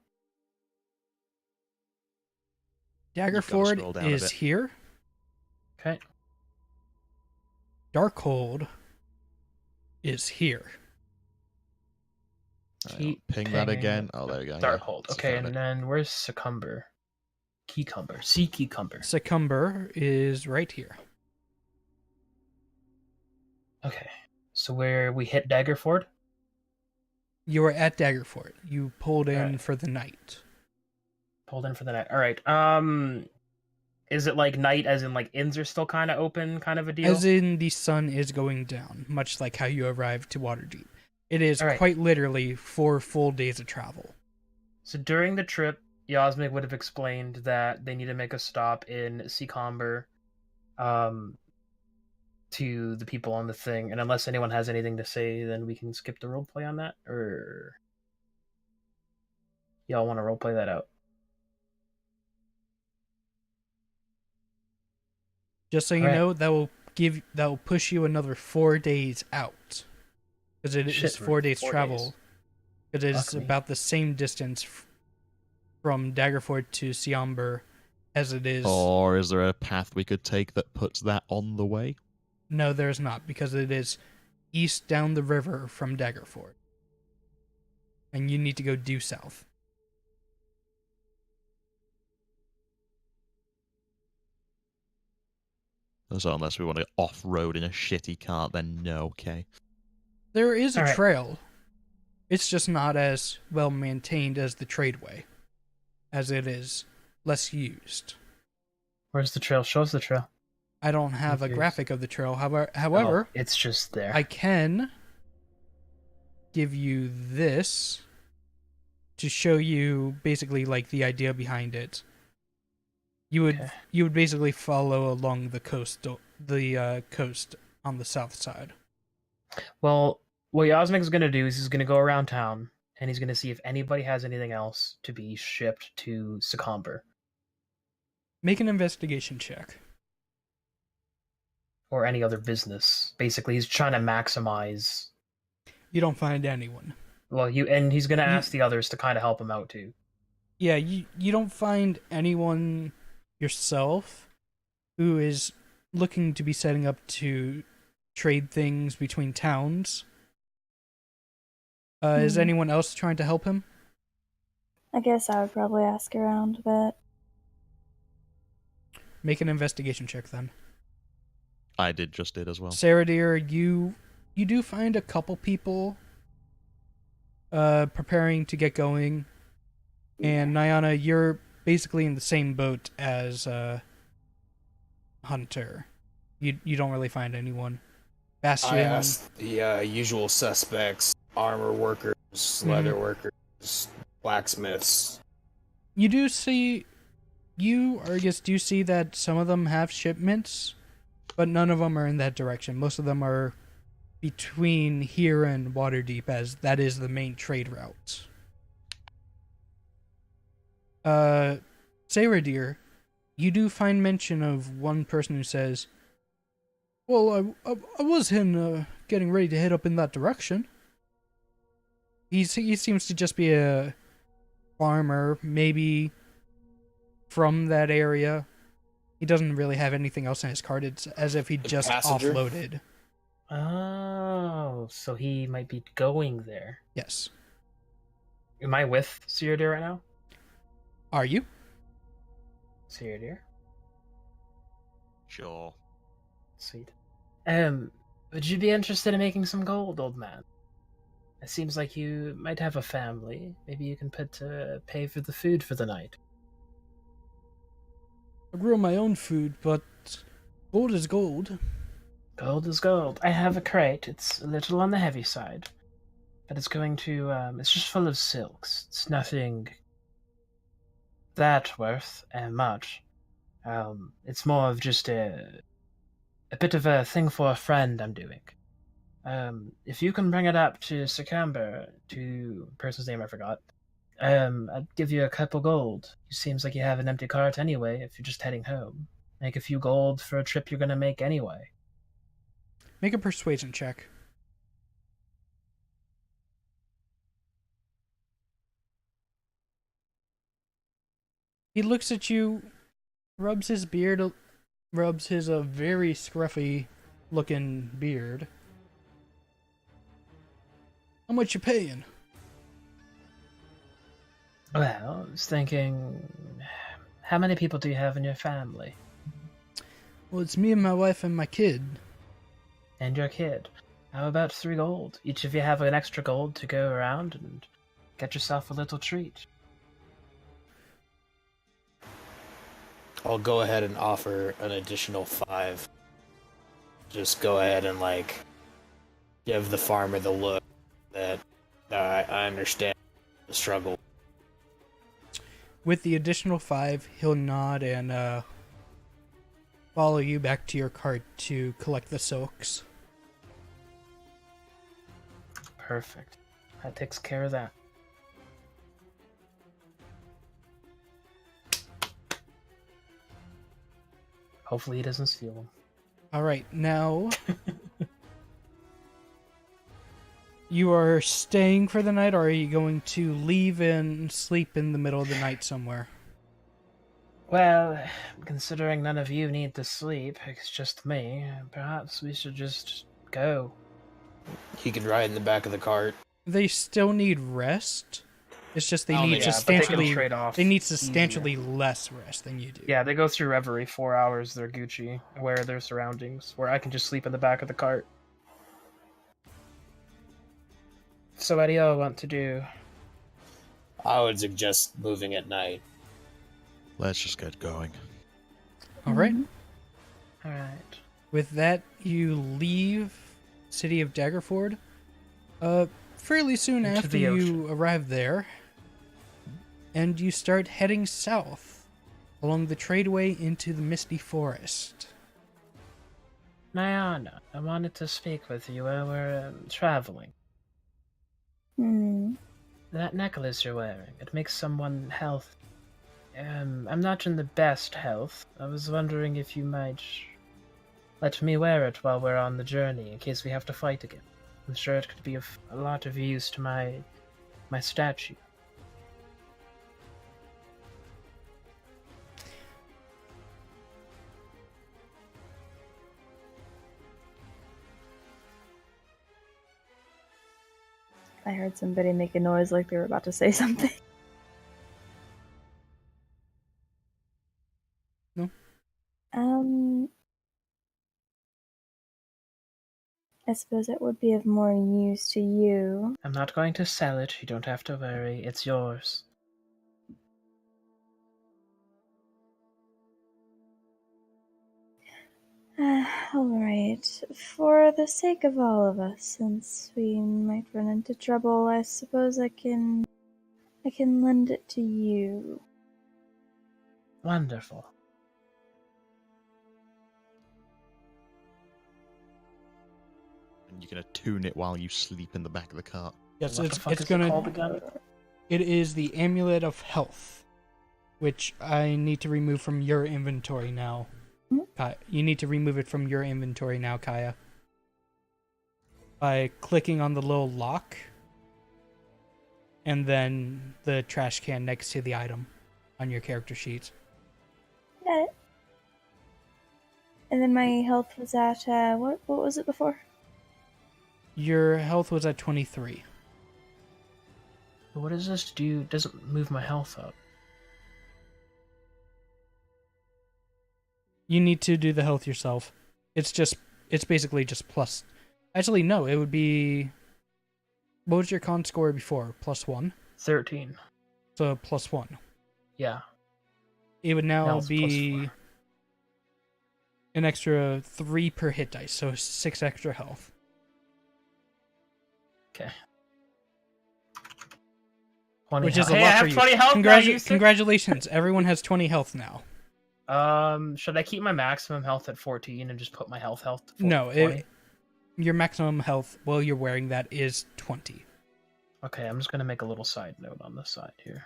scroll Daggerford down a is bit. here. Okay. Darkhold is here. Keep Ping that pinging again. Oh, there you go. Darkhold. Yeah, Okay, found and it. then where's Succumber? Keycumber. Sea Keycumber. Succumber is right here. Okay. So where we hit Daggerford? You were at Daggerford. You pulled in Alright. for the night. Pulled in for the night. Alright. Is it like night as in like inns are still kinda open kind of a deal? As in, the sun is going down, much like how you arrived to Waterdeep. It is Alright. quite literally 4 full days of travel. So during the trip, Yasmik would have explained that they need to make a stop in Seacomber, to the people on the thing, and unless anyone has anything to say, then we can skip the roleplay on that, or y'all want to roleplay that out? Just so you Alright. know, that will push you another 4 days out, because it is Shit, 4 days 4 travel. days. It is Fuck me. about the same distance from Daggerford to Siamber as it is. Or is there a path we could take that puts that on the way? No, there's not, because it is east down the river from Daggerford, and you need to go due south. So unless we want to off-road in a shitty cart, then no, okay. There is a Alright. trail. It's just not as well maintained as the tradeway, as it is less used. Where's the trail? Show us the trail. I don't have a curious. graphic of the trail. However, Oh, it's just there. I can give you this to show you basically like the idea behind it. You would basically follow along the coast on the south side. Well, what Yasmik's gonna do is he's gonna go around town and he's gonna see if anybody has anything else to be shipped to Succumber Make an investigation check. or any other business. Basically, he's trying to maximize. You don't find anyone. Well, he's gonna ask the others to kind of help him out too. Yeah, you don't find anyone yourself who is looking to be setting up to trade things between towns. Is anyone else trying to help him? I guess I would probably ask around a bit. Make an investigation check then. I did as well. Sarah dear, you do find a couple people preparing to get going. And Nyana, you're basically in the same boat as Hunter. You don't really find anyone. Bastion. I asked the usual suspects: armor workers, leather workers, blacksmiths. You do see, you, or I guess, do see that some of them have shipments, but none of them are in that direction. Most of them are between here and Waterdeep, as that is the main trade route. Sarah dear, you do find mention of one person who says, well, I was getting ready to head up in that direction. He seems to just be a farmer, maybe from that area. He doesn't really have anything else in his cart. It's as if he just passenger? offloaded. Oh, so he might be going there. Yes. Am I with Cyrodiil right now? Are you? Cyrodiil? Sure. Sweet. Would you be interested in making some gold, old man? It seems like you might have a family. Maybe you can pay for the food for the night. I grow my own food, but gold is gold. Gold is gold. I have a crate. It's a little on the heavy side, but it's going to, it's just full of silks. It's nothing that worth much. It's more of just a bit of a thing for a friend I'm doing. If you can bring it up to Secamber, to the person's name I forgot, I'd give you a couple gold. It seems like you have an empty cart anyway, if you're just heading home. Make a few gold for a trip you're gonna make anyway. Make a persuasion check. He looks at you, rubs his beard, rubs his very scruffy looking beard. How much you paying? Well, I was thinking, how many people do you have in your family? Well, it's me and my wife and my kid. And your kid. How about 3 gold? Each of you have an extra gold to go around and get yourself a little treat. I'll go ahead and offer an additional 5. Just go ahead and, like, give the farmer the look that I understand the struggle. With the additional 5, he'll nod and follow you back to your cart to collect the silks. Perfect. That takes care of that. Hopefully he doesn't steal them. Alright, now... You are staying for the night, or are you going to leave and sleep in the middle of the night somewhere? Well, considering none of you need to sleep, it's just me, perhaps we should just go. He could ride in the back of the cart. They still need rest. It's just they Oh, need yeah, but they can substantially trade off they need substantially less rest than you do. Yeah, they go through Reverie 4 hours, they're Gucci, aware of their surroundings, where I can just sleep in the back of the cart. So what do y'all want to do? I would suggest moving at night. Let's just get going. All right. Alright. With that, you leave City of Daggerford. Fairly soon Into after the you ocean. arrive there, and you start heading south along the tradeway into the Misty Forest. Nyana, I wanted to speak with you while we're traveling. Hmm. That necklace you're wearing, it makes someone healthy. I'm not in the best health. I was wondering if you might let me wear it while we're on the journey in case we have to fight again. I'm sure it could be of a lot of use to my statue. I heard somebody make a noise like they were about to say something. No? I suppose it would be of more use to you. I'm not going to sell it. You don't have to worry. It's yours. Alright. For the sake of all of us, since we might run into trouble, I suppose I can lend it to you. Wonderful. And you're gonna tune it while you sleep in the back of the cart. Yes, What the fuck it's is it called gonna. again? It is the Amulet of Health, which I need to remove from your inventory now. You need to remove it from your inventory now, Kaya. By clicking on the little lock, and then the trash can next to the item on your character sheet. Got it. And then my health was at what was it before? Your health was at 23. What does this do? It doesn't move my health up. You need to do the health yourself. It's basically just plus. Actually, no, it would be. What was your con score before? +1? 13. So +1. Yeah. It would now it's be +4. an extra 3 per hit dice, so 6 extra health. Okay. 20 Which is health. a Hey, lot I for have you. 20 health now, you sick- Congratulations, everyone has 20 health now. Should I keep my maximum health at 14 and just put my health to 20? No, your maximum health while you're wearing that is 20. Okay, I'm just gonna make a little side note on the side here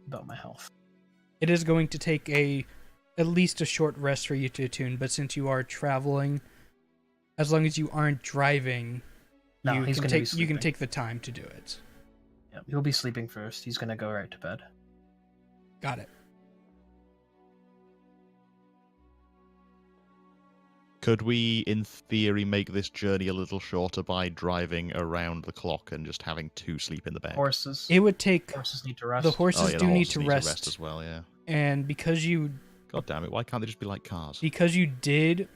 about my health. It is going to take at least a short rest for you to attune, but since you are traveling, as long as you aren't driving, No, you he's can gonna be take sleeping. take the time to do it. Yep, he'll be sleeping first. He's gonna go right to bed. Got it. Could we, in theory, make this journey a little shorter by driving around the clock and just having 2 sleep in the bag? Horses. It would take Horses need to rest. the horses Oh, yeah, the do need horses to need rest, as well, yeah. and because you God damn it, why can't they just be like cars? did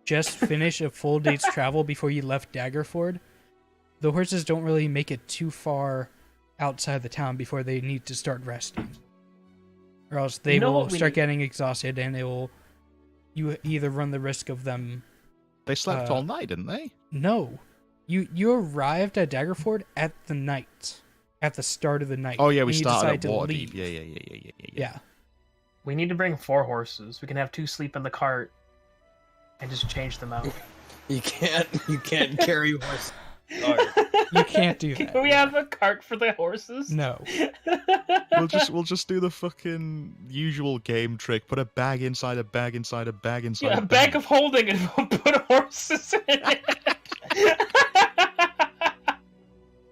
just finish a full day's travel before you left Daggerford, the horses don't really make it too far outside the town before they need to start resting. Or else they You know will what we start need- getting exhausted, and you either run the risk of them. They slept all night, didn't they? No, you arrived at Daggerford at the start of the night. Oh yeah, we and you started decide at to Waterdeep. leave. Yeah. We need to bring 4 horses. We can have 2 sleep in the cart and just change them out. You can't carry horse. You can't do that. Can we have a cart for the horses? No. We'll just do the fucking usual game trick. Put a bag inside a bag inside a bag inside Yeah, a a bag of holding and we'll put horses in it.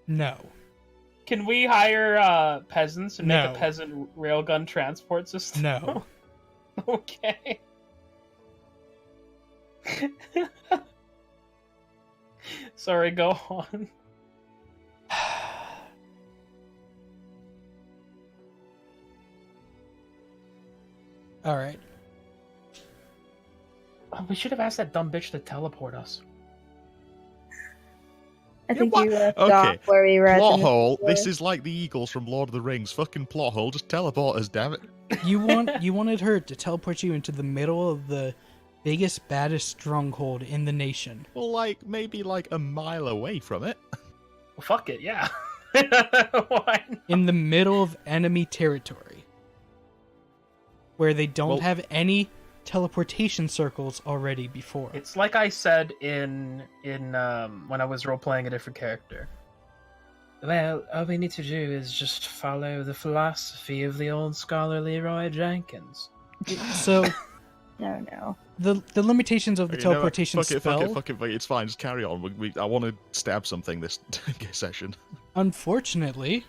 No. Can we hire peasants and make No. a peasant railgun transport system? No. Okay. Sorry, go on. All right. We should have asked that dumb bitch to teleport us. I think what? you left Okay. off where we were at. Plot the hole. before. This is like the Eagles from Lord of the Rings. Fucking plot hole. Just teleport us, damn it. You wanted her to teleport you into the middle of the biggest, baddest stronghold in the nation. Well, like maybe like a mile away from it. Well, fuck it, yeah. Why not? In the middle of enemy territory. Where they don't Well- have any teleportation circles already before. It's like I said in when I was role playing a different character. Well, all we need to do is just follow the philosophy of the old scholar Leroy Jenkins. So No. the limitations of the Okay, you know what? teleportation spell, Fuck it. It's fine. Just carry on. I want to stab something this session. unfortunately,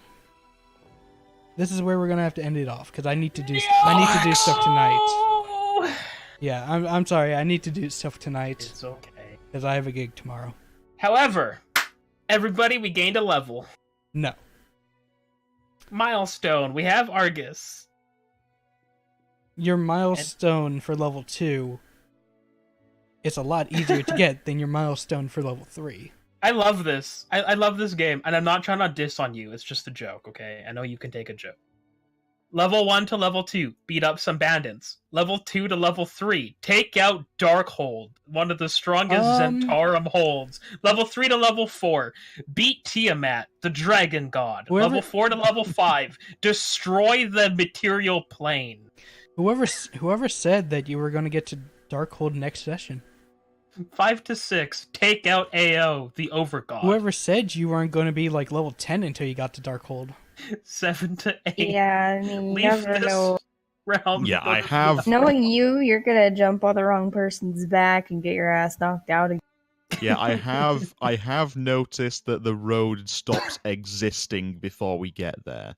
this is where we're gonna have to end it off because I need to do stuff tonight. Yeah, I'm sorry. I need to do stuff tonight It's okay. because I have a gig tomorrow. However, everybody, we gained a level. No. Milestone. We have Argus. Your milestone for level 2 is a lot easier to get than your milestone for level 3. I love this. I love this game, and I'm not trying to diss on you. It's just a joke, okay? I know you can take a joke. Level 1 to level 2, beat up some bandits. Level 2 to level 3, take out Darkhold, one of the strongest Zentarum holds. Level 3 to level 4, beat Tiamat, the dragon god. Whoever- Level 4 to level 5, destroy the material plane. Whoever said that you were going to get to Darkhold next session? 5 to 6. Take out AO, the Overgod. Whoever said you weren't going to be like level 10 until you got to Darkhold? 7 to 8. Yeah, I mean, you Leave never this know. realm. Yeah, to go I to have- the- Knowing you, you're gonna jump on the wrong person's back and get your ass knocked out again. Yeah, I have noticed that the road stops existing before we get there.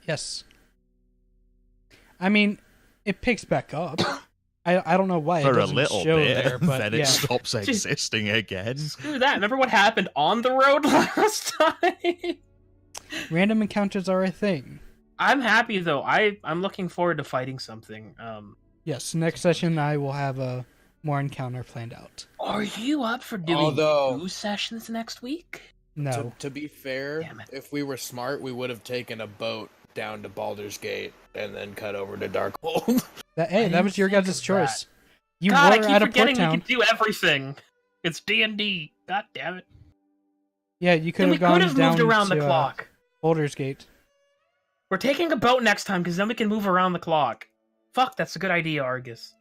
Yes. I mean, it picks back up. I don't know why it For a doesn't little show bit, there, but then yeah. it stops existing again. Screw that. Remember what happened on the road last time? Random encounters are a thing. I'm happy though. I'm looking forward to fighting something. Yes, next session I will have a more encounter planned out. Are you up for doing Although- 2 sessions next week? No. To be fair, Damn it. if we were smart, we would have taken a boat down to Baldur's Gate and then cut over to Darkhold. That was your didn't think guys' of choice. that. You God, I were keep at a port forgetting we town. can do everything. It's D&D. God damn it. Yeah, you could Then we have gone could have down moved around to, the clock. Baldur's Gate. We're taking a boat next time because then we can move around the clock. Fuck, that's a good idea, Argus.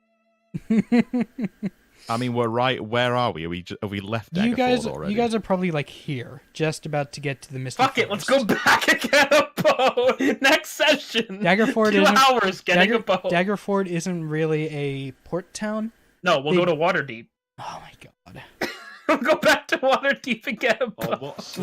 I mean, we're right. Where are we? Have we left you guys already? are probably like here, just about to get to the Misty Fuck it, let's Forest. go back and get a boat. Next session. Daggerford 2 isn't- hours getting a boat. Daggerford isn't really a port town. No, we'll They- go to Waterdeep. Oh my god. We'll go back to Waterdeep and get a boat. what's